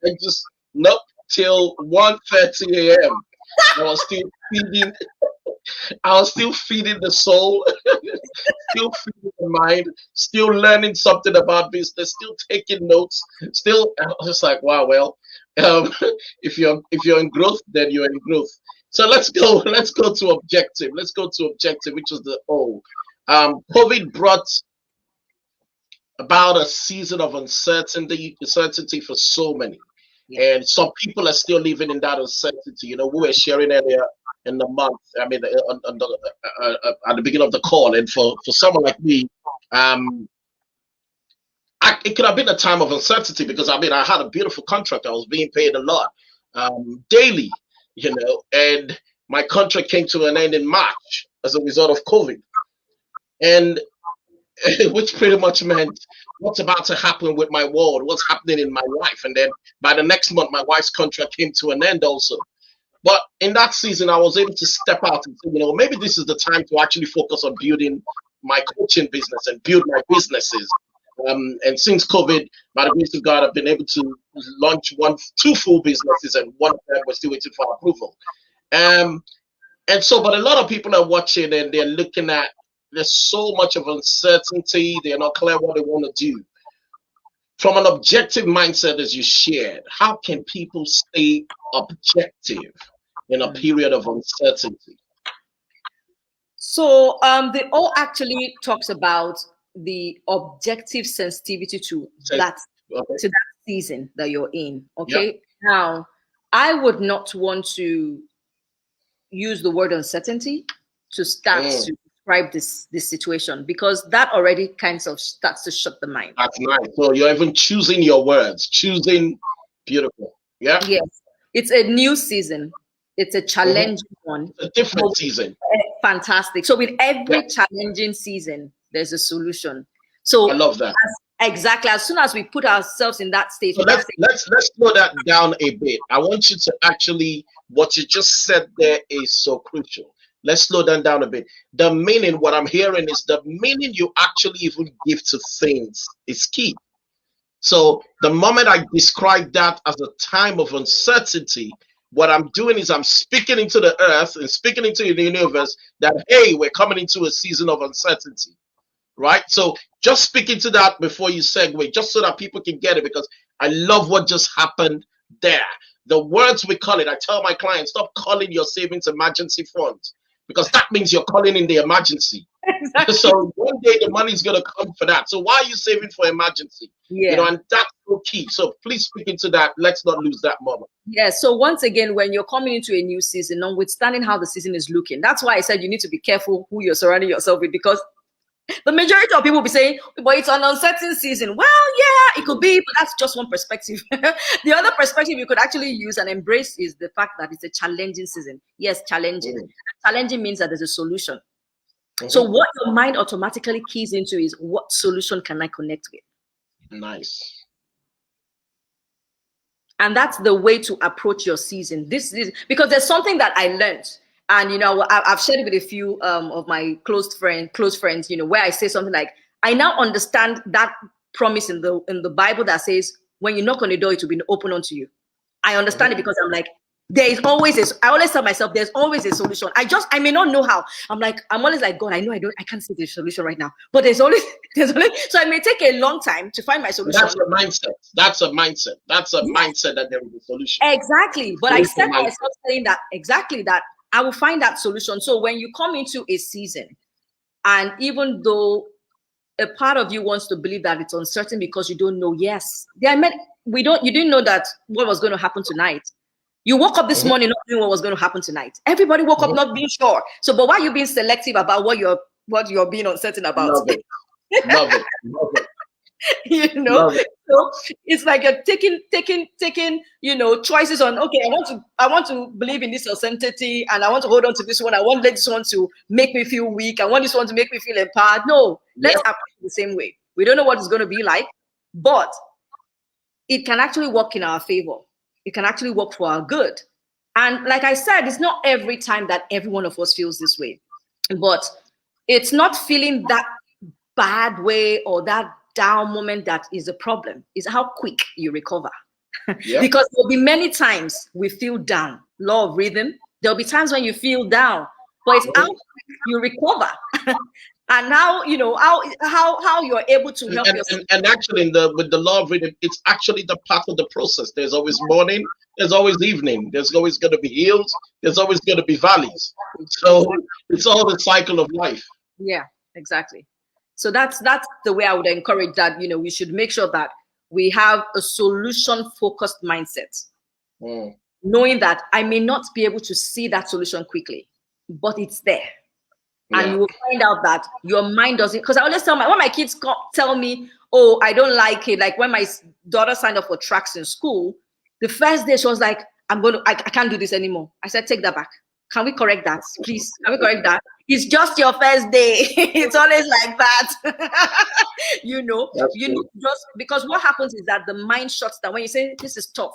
and just nope till 1:30 a.m. I was still feeding I was still feeding the soul, still feeding the mind, still learning something about business, still taking notes, still. I was just like, wow, well, um, if you're in growth, then you're in growth. So let's go to objective. Let's go to objective, which is the O. COVID brought about a season of uncertainty for so many. Yeah. And some people are still living in that uncertainty. We were sharing earlier in the month, I mean, at the beginning of the call. And for someone like me, it could have been a time of uncertainty because, I mean, I had a beautiful contract. I was being paid a lot daily, and my contract came to an end in March as a result of COVID. And which pretty much meant what's about to happen with my world, what's happening in my life. And then by the next month, my wife's contract came to an end also. But in that season, I was able to step out and say, maybe this is the time to actually focus on building my coaching business and build my businesses. And since COVID, by the grace of God, I've been able to launch two full businesses, and one of them was still waiting for approval. And so, but a lot of people are watching and they're looking at, there's so much of uncertainty. They're not clear what they want to do. From an objective mindset, as you shared, how can people stay objective in a period of uncertainty? So the O actually talks about the objective sensitivity to that season that you're in. Okay. Yep. Now, I would not want to use the word uncertainty to start to describe this situation, because that already kind of starts to shut the mind. That's nice. So you're even choosing your words, beautiful. Yeah. Yes. It's a new season. It's a challenging one. A different season. Fantastic. So with every challenging season, there's a solution. So I love that. Exactly. As soon as we put ourselves in that state. So let's slow that down a bit. I want you to actually, what you just said there is so crucial. Let's slow that down a bit. The meaning, what I'm hearing is the meaning you actually even give to things is key. So the moment I describe that as a time of uncertainty, what I'm doing is I'm speaking into the earth and speaking into the universe that, hey, we're coming into a season of uncertainty, right? So just speaking to that before you segue, just so that people can get it, because I love what just happened there. The words we call it, I tell my clients, stop calling your savings emergency funds, because that means you're calling in the emergency. Exactly. So one day the money is going to come for that. So why are you saving for emergency? Yeah. And that's so key. So please speak into that. Let's not lose that moment. Yeah. So once again, when you're coming into a new season, notwithstanding how the season is looking, that's why I said you need to be careful who you're surrounding yourself with, because the majority of people will be saying, but it's an uncertain season. Well, yeah, it could be, but that's just one perspective. The other perspective you could actually use and embrace is the fact that it's a challenging season. Yes, challenging. Challenging means that there's a solution. So what your mind automatically keys into is, what solution can I connect with? Nice. And that's the way to approach your season. This is because there's something that I learned. And, I've shared it with a few of my close friends, where I say something like, I now understand that promise in the Bible that says, when you knock on the door, it will be open unto you. I understand it because I'm like, There is always this. I always tell myself there's always a solution. I may not know how. I'm always like, God, I can't see the solution right now. But there's always so I may take a long time to find my solution. That's a mindset. That's a mindset. That's a mindset that there is a solution. Exactly. But I set myself saying that exactly that I will find that solution. So when you come into a season, and even though a part of you wants to believe that it's uncertain because you don't know, yes, you didn't know that what was going to happen tonight. You woke up this morning not knowing what was going to happen tonight. Everybody woke up not being sure. So, but why are you being selective about what you're being uncertain about? Love it. Love it. Love it. You know, so it's like you're taking choices on, okay, I want to believe in this uncertainty, and I want to hold on to this one. I want this one to make me feel weak. I want this one to make me feel empowered. No, let's approach it the same way. We don't know what it's going to be like, but it can actually work in our favor. It can actually work for our good. And like I said, it's not every time that every one of us feels this way, but it's not feeling that bad way or that down moment that is a problem. Is how quick you recover. Because there'll be many times we feel down. Law of rhythm. There'll be times when you feel down, but it's how quick you recover. And now you know how you're able to help yourself. And actually, with the law of rhythm, it's actually the part of the process. There's always morning, there's always evening, there's always going to be hills, there's always going to be valleys. So it's all the cycle of life. Yeah, exactly. So that's the way I would encourage that. You know, we should make sure that we have a solution-focused mindset, knowing that I may not be able to see that solution quickly, but it's there. And you will find out that your mind doesn't, because I always tell when my kids tell me, oh, I don't like it. Like when my daughter signed up for tracks in school, the first day she was like, I can't do this anymore. I said, take that back. Can we correct that, please? Can we correct that? It's just your first day. It's always like that. You know, just because what happens is that the mind shuts down. When you say this is tough,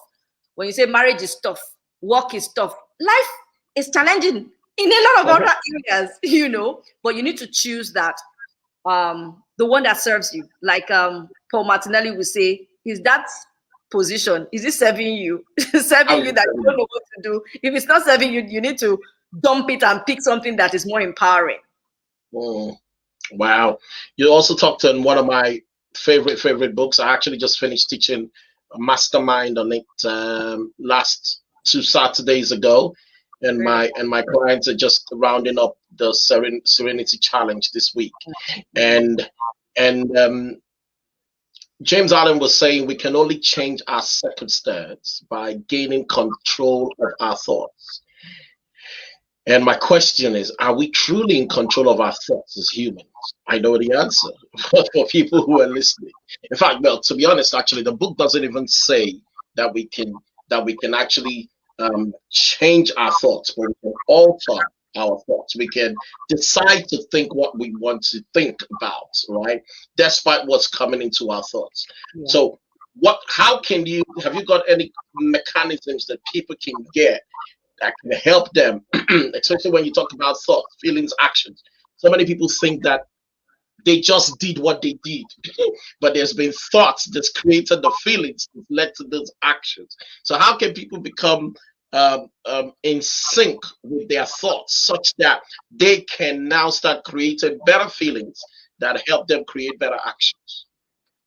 when you say marriage is tough, work is tough, life is challenging in a lot of other areas, you know, but you need to choose that the one that serves you. Like Paul Martinelli would say, is that position, is it serving you? Serving you that you don't know what to do. If it's not serving you, you need to dump it and pick something that is more empowering. Wow. You also talked in one of my favorite books. I actually just finished teaching a mastermind on it last 2 Saturdays ago. And my clients are just rounding up the Serenity Challenge this week. And James Allen was saying we can only change our circumstance by gaining control of our thoughts. And my question is, are we truly in control of our thoughts as humans? I know the answer, but for people who are listening. In fact, well, to be honest, actually, the book doesn't even say that we can actually change our thoughts, but we can alter our thoughts. We can decide to think what we want to think about, right? Despite what's coming into our thoughts. So have you got any mechanisms that people can get that can help them, especially when you talk about thoughts, feelings, actions? So many people think that they just did what they did, but there's been thoughts that's created the feelings that led to those actions. So how can people become in sync with their thoughts such that they can now start creating better feelings that help them create better actions?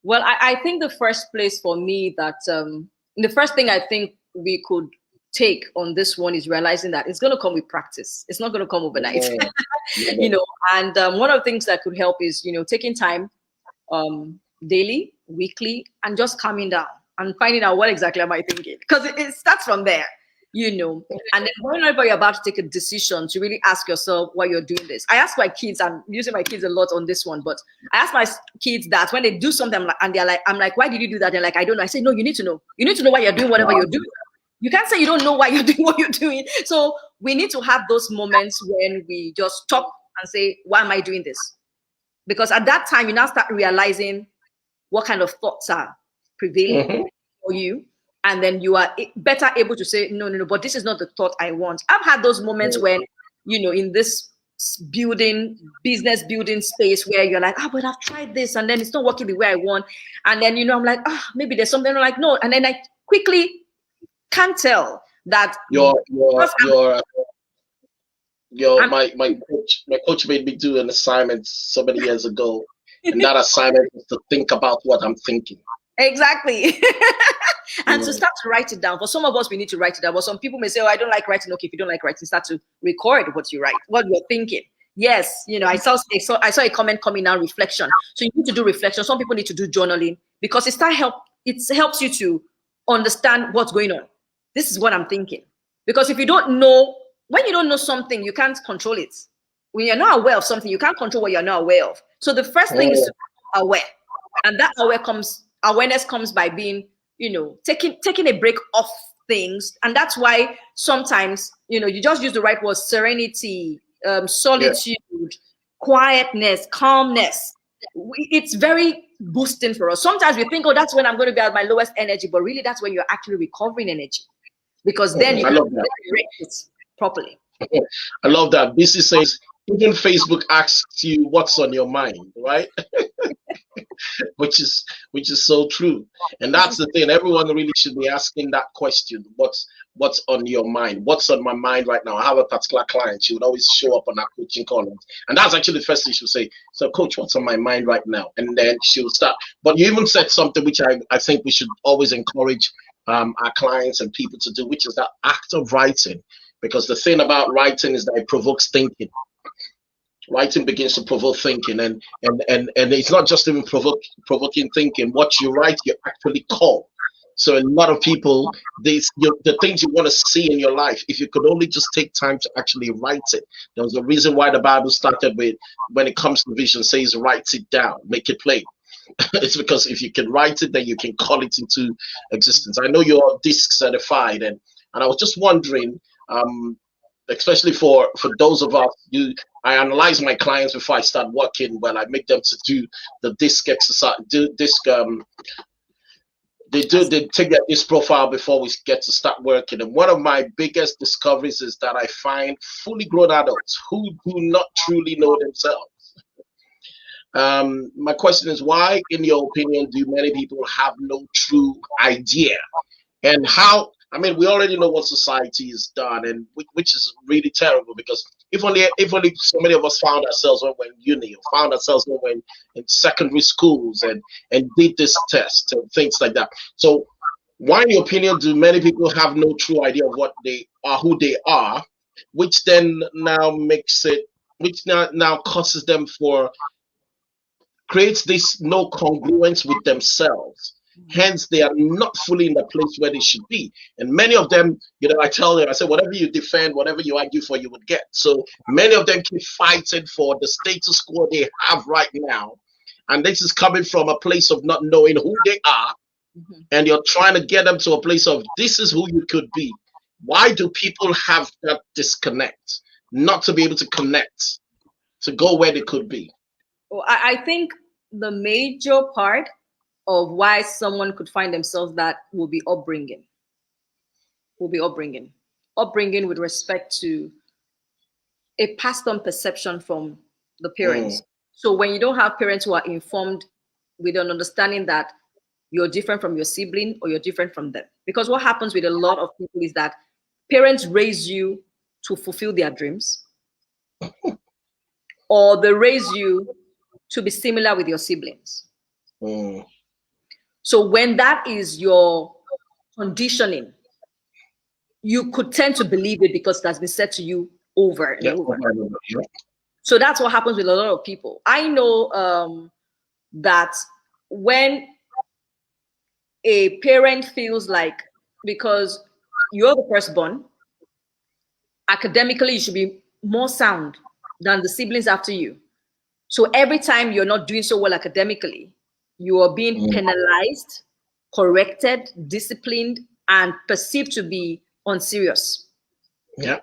Well, I think the first place for me that the first thing I think we could take on this one is realizing that it's going to come with practice. It's not going to come overnight. You know, and one of the things that could help is, you know, taking time daily, weekly, and just calming down and finding out what exactly am I thinking, because it starts from there. You know, and then whenever you're about to take a decision, to really ask yourself why you're doing this. I ask my kids, I'm using my kids a lot on this one, but I ask my kids that when they do something and they're like, I'm like, why did you do that? They're like, I don't know. I say, no, you need to know. You need to know why you're doing whatever you're doing. You can't say you don't know why you're doing what you're doing. So we need to have those moments when we just stop and say, why am I doing this? Because at that time, you now start realizing what kind of thoughts are prevailing for you. And then you are better able to say, no, but this is not the thought I want. I've had those moments when, you know, in this business building space where you're like, but I've tried this and then it's not working the way I want. And then, you know, I'm like, maybe there's something. I'm like, no. And then I quickly can't tell. that Your I'm, my coach made me do an assignment so many years ago, and that assignment was to think about what I'm thinking. exactly. And to start to write it down. For some of us, we need to write it down. But some people may say, oh, I don't like writing. Okay, if you don't like writing, start to record what you write, what you're thinking. Yes, you know, I saw a comment coming now, reflection. So you need to do reflection. Some people need to do journaling because it helps you to understand what's going on. This is what I'm thinking. Because if you don't know, when you don't know something, you can't control it. When you're not aware of something, you can't control what you're not aware of. So the first thing is to be aware. And that awareness comes by being, you know, taking a break off things. And that's why sometimes, you know, you just use the right words: serenity, solitude, quietness, calmness. It's very boosting for us. Sometimes we think, oh, that's when I'm going to be at my lowest energy, but really that's when you're actually recovering energy, because then you can direct it properly. I love that. BC says even Facebook asks you what's on your mind, right? which is so true. And that's the thing. Everyone really should be asking that question. What's on your mind? What's on my mind right now? I have a particular client. She would always show up on our coaching call. And that's actually the first thing she'll say. So, coach, what's on my mind right now? And then she'll start. But you even said something which I think we should always encourage our clients and people to do, which is that act of writing. Because the thing about writing is that it provokes thinking. Writing begins to provoke thinking, and it's not just even provoking thinking. What you write, you actually call. So a lot of people, the things you want to see in your life, if you could only just take time to actually write it. There was a reason why the Bible started with, when it comes to vision, says write it down, make it plain. It's because if you can write it, then you can call it into existence. I know you're DISC certified, and I was just wondering, especially for those of us, I analyze my clients before I start working. Well, I make them to do the DISC exercise, they take their DISC profile before we get to start working. And one of my biggest discoveries is that I find fully grown adults who do not truly know themselves. My question is, why, in your opinion, do many people have no true idea? And how, I mean, we already know what society has done, and which is really terrible, because if only so many of us found ourselves when we're in uni, or found ourselves when we're in secondary schools and did this test and things like that. So why, in your opinion, do many people have no true idea of what they are, who they are, which then now makes it, which now causes them creates this no congruence with themselves. Hence, they are not fully in the place where they should be. And many of them, you know, I tell them, I say, whatever you defend, whatever you argue for, you would get. So many of them keep fighting for the status quo they have right now. And this is coming from a place of not knowing who they are. And you're trying to get them to a place of, this is who you could be. Why do people have that disconnect? Not to be able to connect, to go where they could be. Well, I think the major part of why someone could find themselves that will be upbringing. Upbringing with respect to a passed on perception from the parents. So when you don't have parents who are informed with an understanding that you're different from your sibling or you're different from them. Because what happens with a lot of people is that parents raise you to fulfill their dreams, or they raise you to be similar with your siblings. So when that is your conditioning, you could tend to believe it because it has been said to you over and over. So that's what happens with a lot of people. I know that when a parent feels like, because you're the firstborn, academically you should be more sound than the siblings after you. So every time you're not doing so well academically, you are being penalized, corrected, disciplined, and perceived to be unserious. Yeah.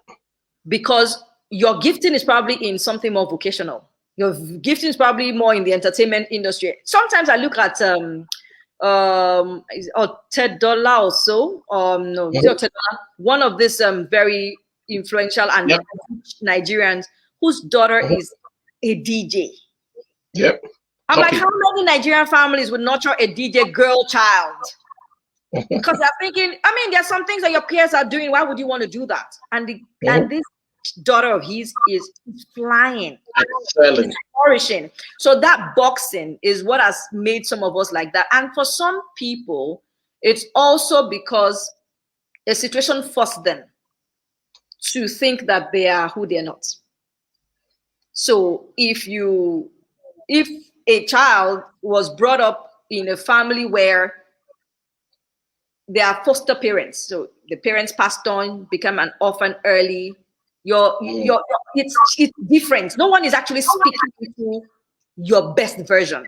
Because your gifting is probably in something more vocational. Your gifting is probably more in the entertainment industry. Sometimes I look at Ted Dollar also. One of these very influential and Nigerians whose daughter is a DJ. Yep. I'm like, how many Nigerian families would nurture a DJ girl child? Because they're thinking, I mean, there's some things that your peers are doing. Why would you want to do that? And this daughter of his is flying, Excellent. flourishing. So that boxing is what has made some of us like that. And for some people, it's also because a situation forced them to think that they are who they're not. So if a child was brought up in a family where they are foster parents, so the parents passed on, become an orphan early, it's different. No one is actually speaking to your best version.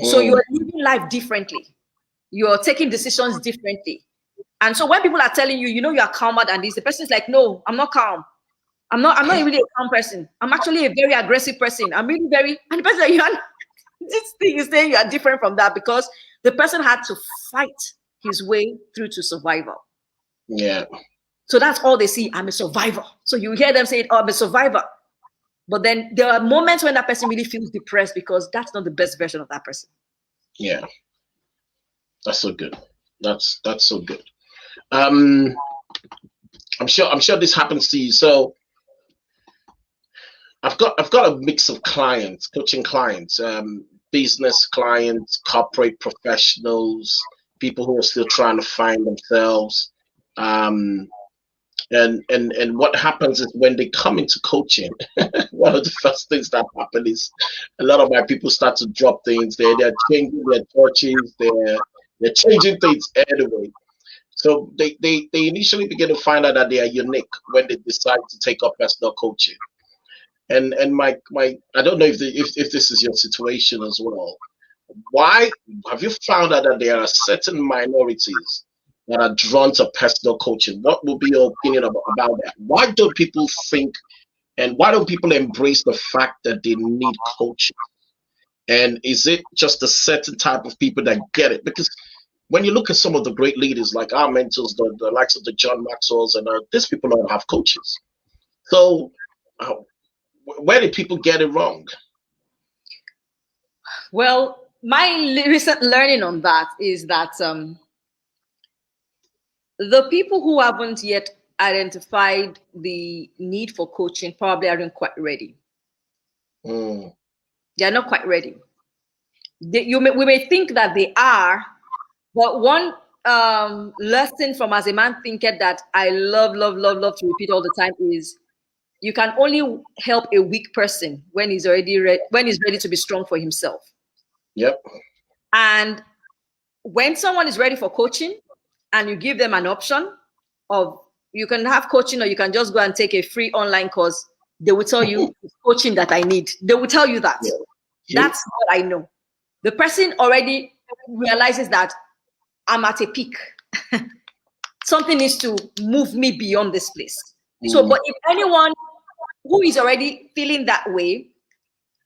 So you're living life differently. You're taking decisions differently. And so when people are telling you, you are calmer than this, the person's like, no, I'm not calm. I'm not really a calm person. I'm actually a very aggressive person. I'm really very, and the person that this thing is saying you are different from that because the person had to fight his way through to survival. Yeah. So that's all they see. I'm a survivor. So you hear them say, oh, I'm a survivor. But then there are moments when that person really feels depressed because that's not the best version of that person. Yeah. That's so good. That's so good. I'm sure this happens to you. So I've got a mix of clients, coaching clients, business clients, corporate professionals, people who are still trying to find themselves. And what happens is when they come into coaching, one of the first things that happen is a lot of my people start to drop things. They're changing their churches, they're changing things anyway. So they initially begin to find out that they are unique when they decide to take up personal coaching. And my I don't know if this is your situation as well. Why have you found out that there are certain minorities that are drawn to personal coaching? What will be your opinion about that? Why don't people think, and why don't people embrace the fact that they need coaching? And is it just a certain type of people that get it? Because when you look at some of the great leaders, like our mentors, the likes of the John Maxwell's, and these people don't have coaches. So where did people get it wrong? Well, my recent learning on that is that the people who haven't yet identified the need for coaching probably aren't quite ready. They're not quite ready. We may think that they are, but one lesson from As a Man Thinketh that I love to repeat all the time is you can only help a weak person when he's ready to be strong for himself. Yep. And when someone is ready for coaching and you give them an option of you can have coaching or you can just go and take a free online course, they will tell you it's coaching that I need. They will tell you that. Yeah. That's what I know. The person already realizes that I'm at a peak. Something needs to move me beyond this place. So, but if anyone who is already feeling that way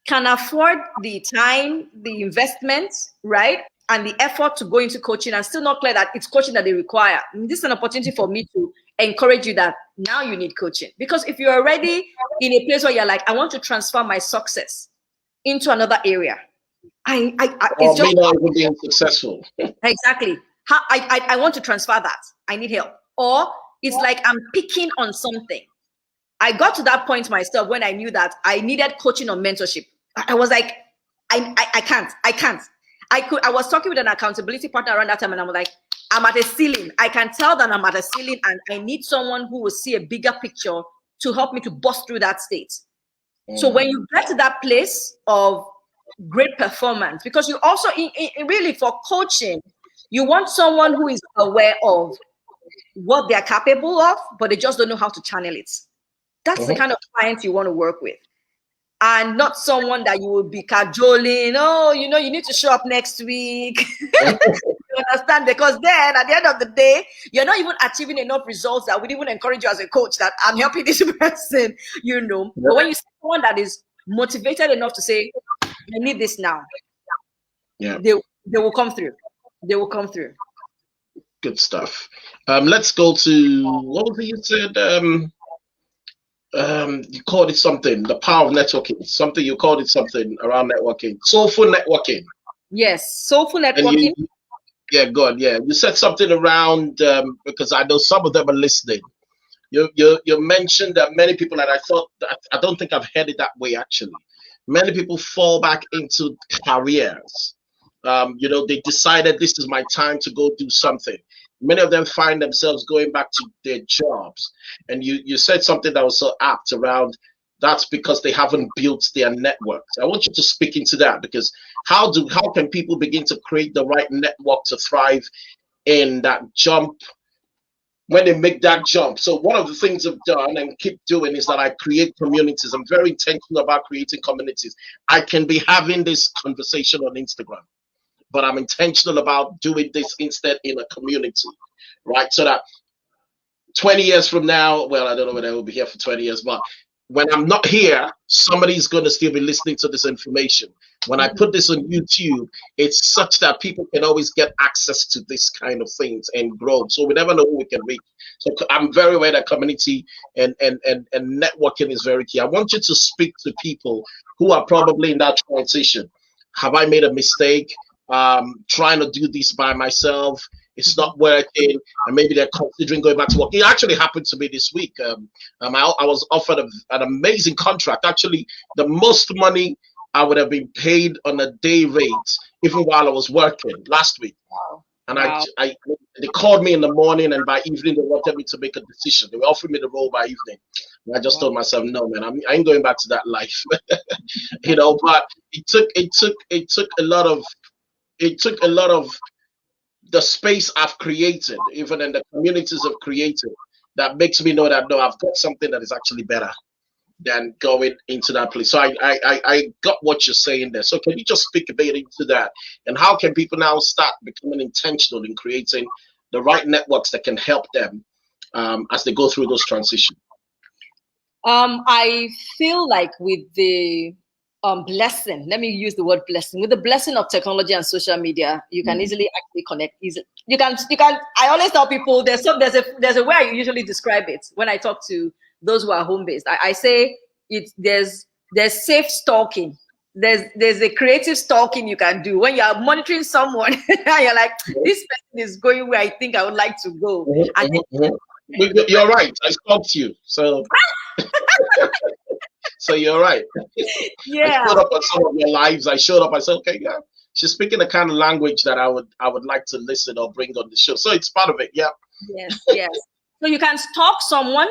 can afford the time, the investment, right, and the effort to go into coaching and still not clear that it's coaching that they require, this is an opportunity for me to encourage you that now you need coaching. Because if you're already in a place where you're like, I want to transfer my success into another area, it's just not even being successful. Exactly. I want to transfer that. I need help. Or it's like I'm picking on something. I got to that point myself when I knew that I needed coaching or mentorship. I was like, I can't. I was talking with an accountability partner around that time, and I was like, I'm at a ceiling. I can tell that I'm at a ceiling, and I need someone who will see a bigger picture to help me to bust through that state. So when you get to that place of great performance, because you also really for coaching, you want someone who is aware of what they're capable of, but they just don't know how to channel it. That's the kind of client you want to work with. And not someone that you will be cajoling. Oh, you need to show up next week. You understand? Because then at the end of the day, you're not even achieving enough results that would even encourage you as a coach that I'm helping this person, But when you see someone that is motivated enough to say, I need this now, they will come through. They will come through. Good stuff. Let's go to, what was it you said? You called it something, the power of networking. You called it something around networking. Soulful networking. Yes, soulful networking. Yeah, good. Yeah, you said something around because I know some of them are listening. You mentioned that many people, and I thought that, I don't think I've heard it that way actually. Many people fall back into careers. They decided this is my time to go do something. Many of them find themselves going back to their jobs, and you said something that was so apt around. That's because they haven't built their networks. I want you to speak into that because how can people begin to create the right network to thrive in that jump when they make that jump. So one of the things I've done and keep doing is that I create communities. I'm very intentional about creating communities. I can be having this conversation on Instagram, but I'm intentional about doing this instead in a community, right? So that 20 years from now, well, I don't know whether I will be here for 20 years, but when I'm not here, somebody's going to still be listening to this information. When I put this on YouTube, it's such that people can always get access to this kind of things and grow. So we never know who we can reach. So I'm very aware that community and networking is very key. I want you to speak to people who are probably in that transition. Have I made a mistake? Trying to do this by myself, it's not working, and maybe they're considering going back to work. It actually happened to me this week. I was offered an amazing contract. Actually, the most money I would have been paid on a day rate, even while I was working last week. And Wow. they called me in the morning, and by evening they wanted me to make a decision. They were offering me the role by evening. And I just told myself, no, man, I ain't going back to that life. But it took a lot of the space I've created, even in the communities I've created, that makes me know that no, I've got something that is actually better than going into that place. So I got what you're saying there. So can you just speak a bit into that? And how can people now start becoming intentional in creating the right networks that can help them as they go through those transitions? I feel like with the blessing, let me use the word blessing, with the blessing of technology and social media, you can easily actually connect easily. You can I always tell people there's a way I usually describe it when I talk to those who are home based. I say there's safe stalking. There's a creative stalking you can do when you're monitoring someone and you're like, this person is going where I think I would like to go. And You're right. I spoke to you. So so you're right. yeah. I showed up on some of your lives. I showed up. I said, okay, yeah, she's speaking the kind of language that I would like to listen or bring on the show. So it's part of it. Yeah. Yes, yes. So you can stalk someone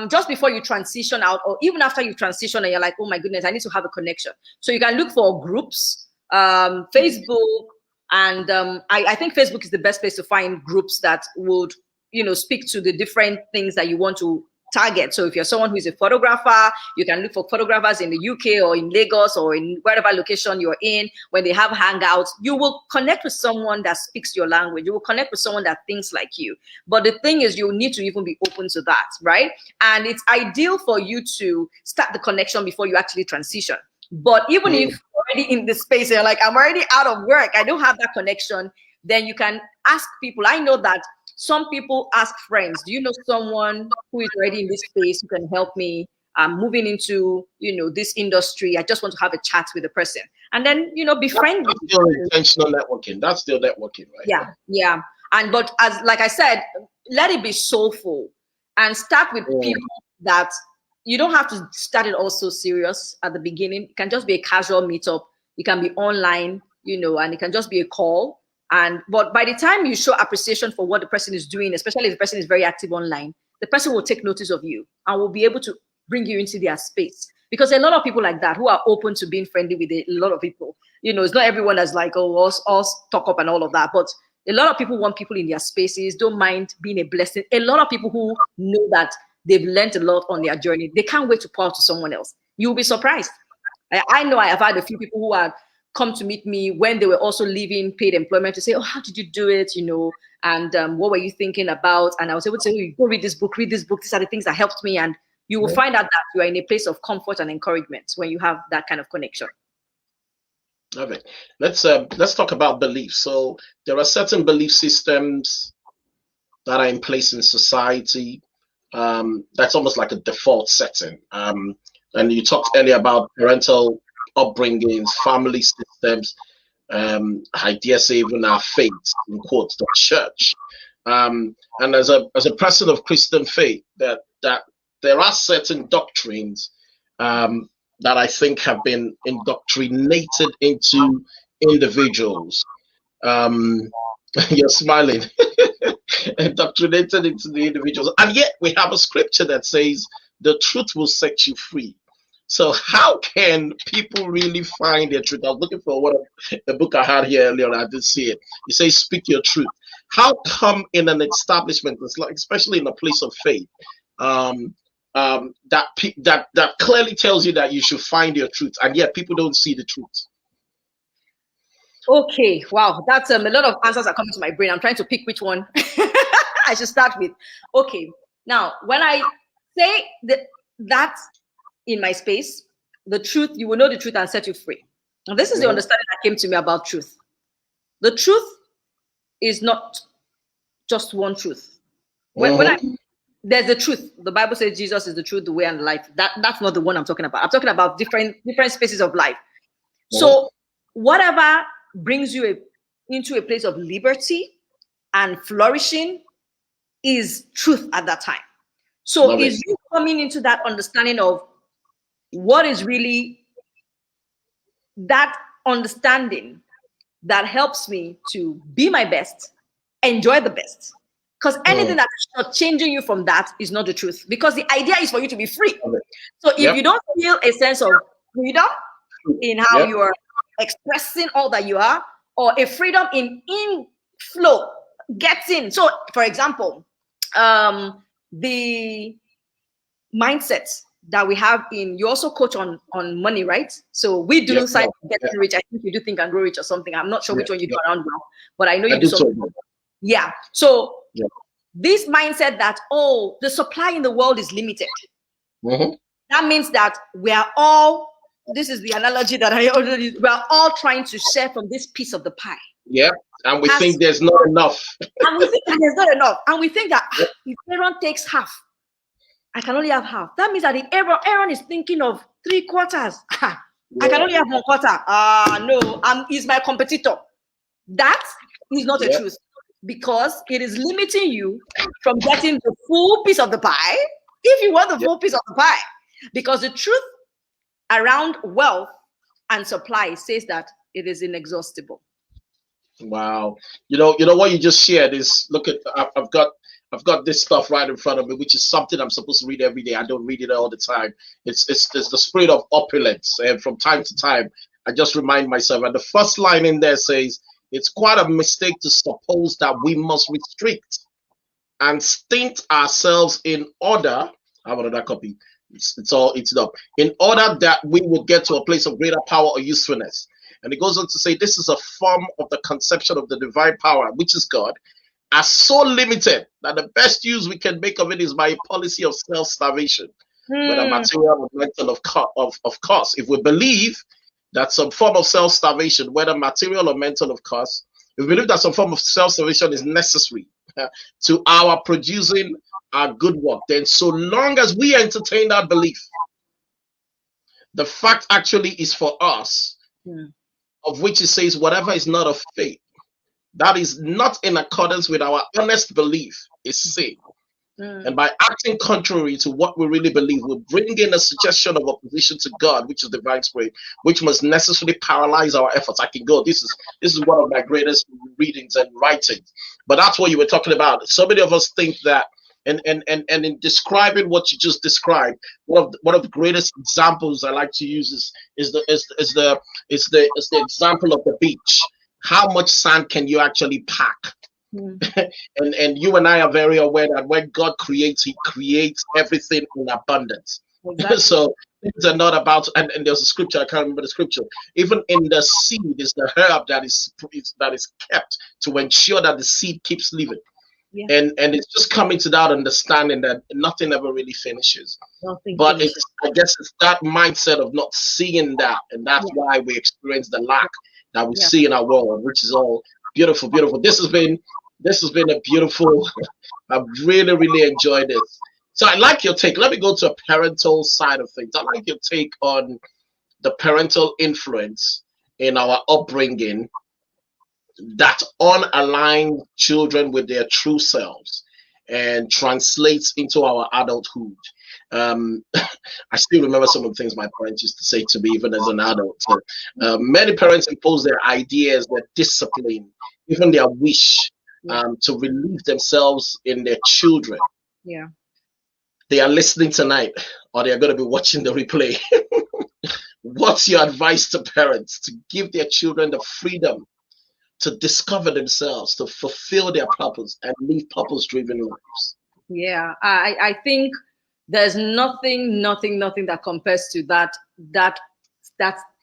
just before you transition out, or even after you transition, and you're like, oh my goodness, I need to have a connection. So you can look for groups, Facebook, and I think Facebook is the best place to find groups that would, speak to the different things that you want to target. So if you're someone who is a photographer, you can look for photographers in the UK or in Lagos or in wherever location you're in. When they have hangouts, you will connect with someone that speaks your language. You will connect with someone that thinks like you. But the thing is, you need to even be open to that, right? And it's ideal for you to start the connection before you actually transition. But even if you're already in the space and you're like, I'm already out of work, I don't have that connection, then you can ask people. I know that some people ask friends, do you know someone who is already in this space who can help me? I'm moving into, this industry. I just want to have a chat with the person. And then, be friendly. That's still intentional networking. That's still networking, right? Yeah, yeah. But like I said, let it be soulful and start with people that you don't have to start it all so serious at the beginning. It can just be a casual meetup. It can be online, and it can just be a call. But by the time you show appreciation for what the person is doing, especially if the person is very active online, the person will take notice of you and will be able to bring you into their space. Because a lot of people like that who are open to being friendly with a lot of people. It's not everyone that's like, oh, us talk up and all of that. But a lot of people want people in their spaces, don't mind being a blessing. A lot of people who know that they've learned a lot on their journey, they can't wait to pour out to someone else. You'll be surprised. I know I have had a few people who are come to meet me when they were also leaving paid employment to say, oh, how did you do it? And what were you thinking about? And I was able to say, oh, go read this book. These are the things that helped me. And you will find out that you are in a place of comfort and encouragement when you have that kind of connection. Okay. Let's talk about beliefs. So there are certain belief systems that are in place in society. That's almost like a default setting. And you talked earlier about parental upbringings, family systems. I dare say even our faith, in quotes, the church. And as a person of Christian faith, that there are certain doctrines that I think have been indoctrinated into individuals. You're smiling. Indoctrinated into the individuals, and yet we have a scripture that says the truth will set you free. So how can people really find their truth? I was looking for the book I had here earlier. I didn't see it. It says, "Speak your truth." How come in an establishment, especially in a place of faith, that clearly tells you that you should find your truth, and yet people don't see the truth? Okay, wow, that's a lot of answers are coming to my brain. I'm trying to pick which one I should start with. Okay, now when I say that in my space, the truth, you will know the truth and set you free. Now, this is the understanding that came to me about truth. The truth is not just one truth. There's the truth. The Bible says Jesus is the truth, the way, and the life. That's not the one I'm talking about. I'm talking about different spaces of life. So whatever brings you into a place of liberty and flourishing is truth at that time. So is you coming into that understanding of what is really that understanding that helps me to be my best, enjoy the best. Because anything that is not changing you from that is not the truth. Because the idea is for you to be free. So if you don't feel a sense of freedom in how you are expressing all that you are, or a freedom in flow, getting. So, for example, the mindset that we have you also coach on money, right? So we do side getting rich. I think you do Think and Grow Rich or something. I'm not sure which one you do around now, but I know you do something. Yeah. So this mindset that, the supply in the world is limited. That means that we are all, this is the analogy that I already, we are all trying to share from this piece of the pie. Yeah. And we think there's not enough. And we think that there's not enough. And we think that if Aaron takes half, I can only have half. That means that if Aaron is thinking of 3/4, I can only have 1/4. No, he's my competitor. That is not a truth, because it is limiting you from getting the full piece of the pie if you want the full piece of the pie. Because the truth around wealth and supply says that it is inexhaustible. Wow. You know what you just shared is, look at, I've got this stuff right in front of me, which is something I'm supposed to read every day. I don't read it all the time. It's the spirit of opulence, and from time to time I just remind myself, and the first line in there says, it's quite a mistake to suppose that we must restrict and stint ourselves in order, I have another copy, it's up, in order that we would get to a place of greater power or usefulness. And it goes on to say, this is a form of the conception of the divine power, which is God, are so limited that the best use we can make of it is by a policy of self-starvation, whether material or mental, of course. If we believe that some form of self-starvation, whether material or mental, of course, if we believe that some form of self-starvation is necessary to our producing our good work, then so long as we entertain that belief, the fact actually is for us, of which it says, whatever is not of faith, that is not in accordance with our honest belief, is sin. And by acting contrary to what we really believe, we bring in a suggestion of opposition to God, which is the divine spirit, which must necessarily paralyze our efforts. I can go. This is one of my greatest readings and writings. But that's what you were talking about. So many of us think that, and in describing what you just described, one of the greatest examples I like to use is the example of the beach. How much sand can you actually pack? And you and I are very aware that when God creates, he creates everything in abundance. Exactly. So things are not about, and there's a scripture, I can't remember the scripture, even in the seed is the herb that is kept to ensure that the seed keeps living. And it's just coming to that understanding that nothing ever really finishes. But I guess it's that mindset of not seeing that, and that's why we experience the lack that we see in our world, which is all beautiful. This has been a beautiful. I've really enjoyed this. So I like your take. Let me go to a parental side of things. I like your take on the parental influence in our upbringing that unalign children with their true selves and translates into our adulthood. I still remember some of the things my parents used to say to me, even as an adult. Many parents impose their ideas, their discipline, even their wish to relieve themselves in their children. Yeah. They are listening tonight, or they are going to be watching the replay. What's your advice to parents to give their children the freedom to discover themselves, to fulfill their purpose, and live purpose-driven lives? Yeah, I think there's nothing that compares to that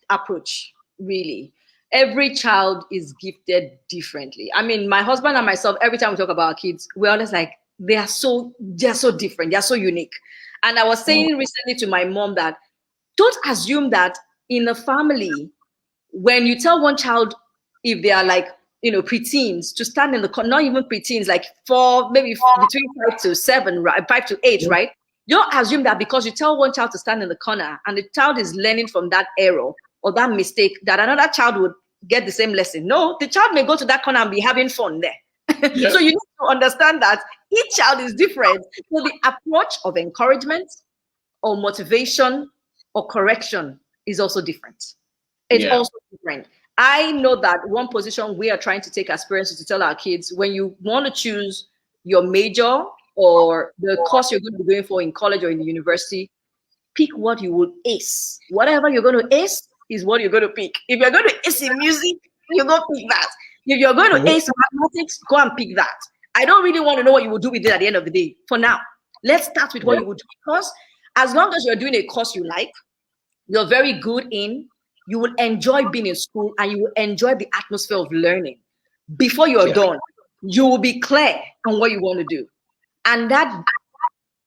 approach, really. Every child is gifted differently. I mean, my husband and myself, every time we talk about our kids, we're always like, they're so different, they're so unique. And I was saying recently to my mom that don't assume that in a family, when you tell one child, if they are like, preteens, to stand in the corner, not even preteens, like maybe between 5 to 7, right? 5 to 8, right? You don't assume that because you tell one child to stand in the corner and the child is learning from that error or that mistake, that another child would get the same lesson. No, the child may go to that corner and be having fun there. Yeah. So you need to understand that each child is different. So the approach of encouragement or motivation or correction is also different. It's also different. I know that one position we are trying to take as parents is to tell our kids, when you want to choose your major or the course you're going to be going for in college or in the university, pick what you will ace. Whatever you're going to ace is what you're going to pick. If you're going to ace in music, you go pick that. If you're going to ace mathematics, go and pick that. I don't really want to know what you will do with it at the end of the day. For now, let's start with what you will do, because as long as you're doing a course you like, you're very good in, you will enjoy being in school and you will enjoy the atmosphere of learning. Before you're done, you will be clear on what you want to do. And that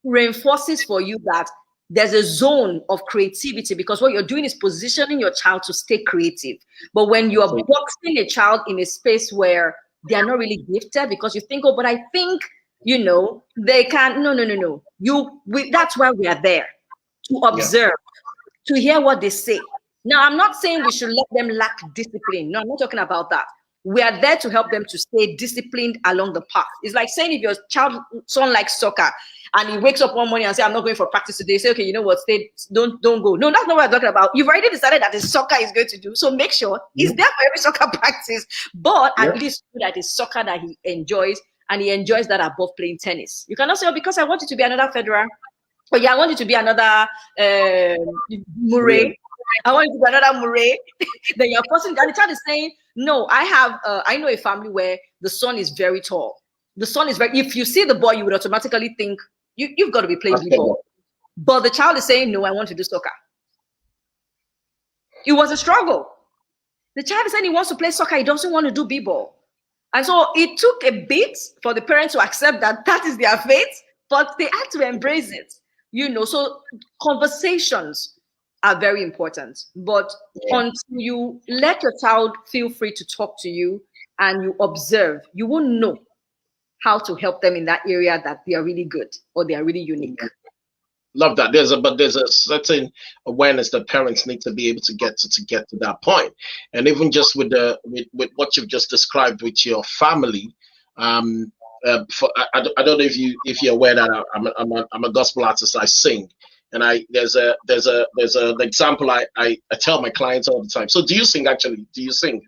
reinforces for you that there's a zone of creativity, because what you're doing is positioning your child to stay creative. But when you're boxing a child in a space where they're not really gifted, because you think, oh, but I think, they can, no. That's why we are there, to observe, to hear what they say. Now, I'm not saying we should let them lack discipline. No, I'm not talking about that. We are there to help them to stay disciplined along the path. It's like saying if your son likes soccer and he wakes up one morning and says, I'm not going for practice today, say, okay, you know what, don't go. No, that's not what I'm talking about. You've already decided that his soccer is going to do. So make sure he's there for every soccer practice, but at least that is soccer that he enjoys, and he enjoys that above playing tennis. You cannot say, oh, because I want you to be another Federer, or I want you to be another Murray. I want you to be another Murray. Then you're forcing, and the child is saying, no, I know a family where the son is very tall. The son is if you see the boy, you would automatically think you've got to be playing b-ball. But the child is saying, no, I want to do soccer. It was a struggle. The child is saying he wants to play soccer. He doesn't want to do b-ball. And so it took a bit for the parents to accept that is their fate, but they had to embrace it. So conversations are very important. But until you let your child feel free to talk to you and you observe, you won't know how to help them in that area that they are really good or they are really unique. Love that. There's a certain awareness that parents need to be able to get to that point. And even just with what you've just described with your family, I don't know if you're aware that I'm a gospel artist. I sing. And there's an example I tell my clients all the time. So do you sing actually? Do you sing?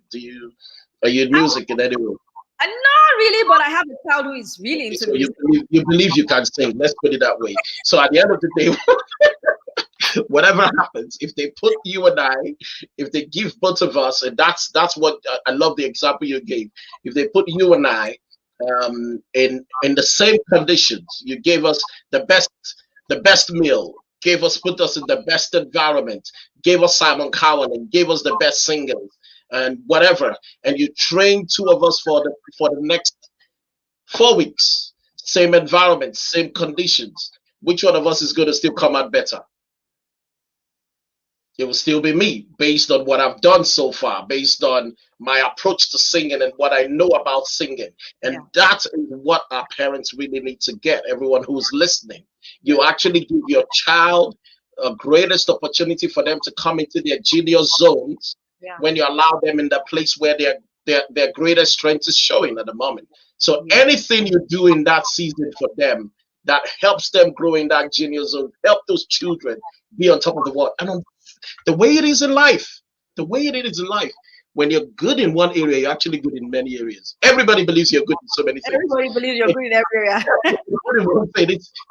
Are you in music in any way? Not really, but I have a child who is really into music. You believe you can sing. Let's put it that way. So at the end of the day, whatever happens, if they put you and I, if they give both of us, and that's what I love the example you gave. If they put you and I in the same conditions, you gave us the best meal, put us in the best environment, gave us Simon Cowell and gave us the best singers and whatever, and you train two of us for the next 4 weeks, same environment, same conditions, which one of us is going to still come out better? It will still be me, based on what I've done so far, based on my approach to singing and what I know about singing. And that is what our parents really need to get, everyone who's listening. You actually give your child a greatest opportunity for them to come into their genius zones Yeah. when you allow them in the place where their greatest strength is showing at the moment. So anything you do in that season for them that helps them grow in that genius zone, help those children be on top of the world. And the way it is in life, the way it is in life, when you're good in one area, you're actually good in many areas. Everybody believes you're good in so many things. Everybody believes you're good in every area.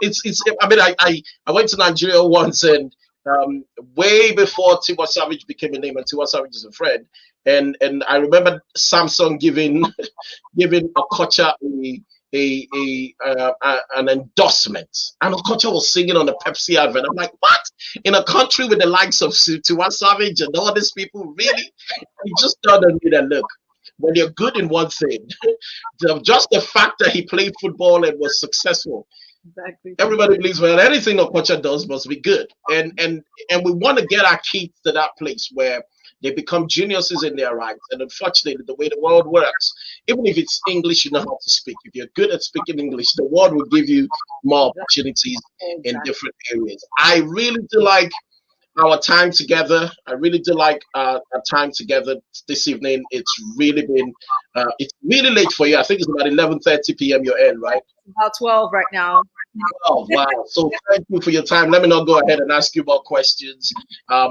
It's. I mean, I went to Nigeria once, and way before Tiwa Savage became a name, and Tiwa Savage is a friend, and I remember Samsung giving Okocha an endorsement, and Okocha was singing on the Pepsi advert. I'm like, what? In a country with the likes of Tiwa Savage and all these people, really? He just dawned on me that, look, when you're good in one thing, just the fact that he played football and was successful, Exactly. everybody believes, well, anything Okocha does must be good. And we want to get our kids to that place where they become geniuses in their rights. And unfortunately, the way the world works, even if it's English, you know how to speak. If you're good at speaking English, the world will give you more opportunities in different areas. I really do like our time together. I really do like our time together this evening. It's really been, it's really late for you. I think it's about 11:30 p.m. your end, right? About 12 right now. Oh, wow. So thank you for your time. Let me not go ahead and ask you more questions.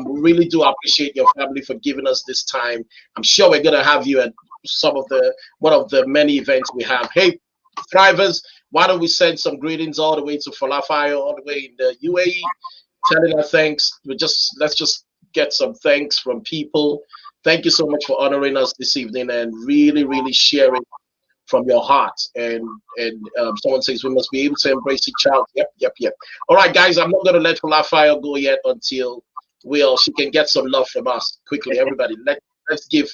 We really do appreciate your family for giving us this time. I'm sure we're going to have you at one of the many events we have. Hey, Thrivers, why don't we send some greetings all the way to FolaFayo, all the way in the UAE, telling her thanks. Let's just get some thanks from people. Thank you so much for honoring us this evening and really, really sharing from your heart. And someone says we must be able to embrace each other. Yep. All right, guys, I'm not going to let FolaFayo go yet until she can get some love from us quickly. Everybody, let's give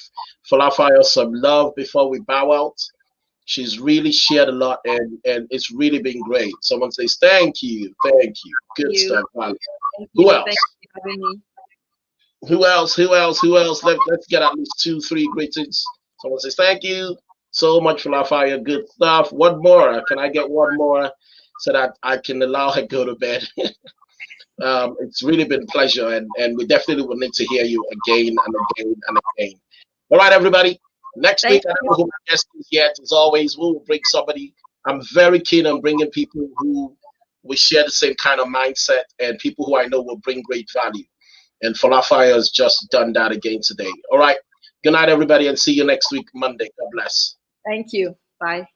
FolaFayo some love before we bow out. She's really shared a lot, and it's really been great. Someone says thank you. Good stuff, Valerie. Who else? Thank you for having me. Who else? Let's get at least 2-3 greetings. Someone says thank you so much, FolaFayo. Good stuff. One more. Can I get one more so that I can allow her to go to bed? It's really been a pleasure, and we definitely will need to hear you again and again and again. All right, everybody. Next week, I don't know who my guest is yet. As always, we will bring somebody. I'm very keen on bringing people who we share the same kind of mindset and people who I know will bring great value. And FolaFayo has just done that again today. All right. Good night, everybody, and see you next week, Monday. God bless. Thank you. Bye.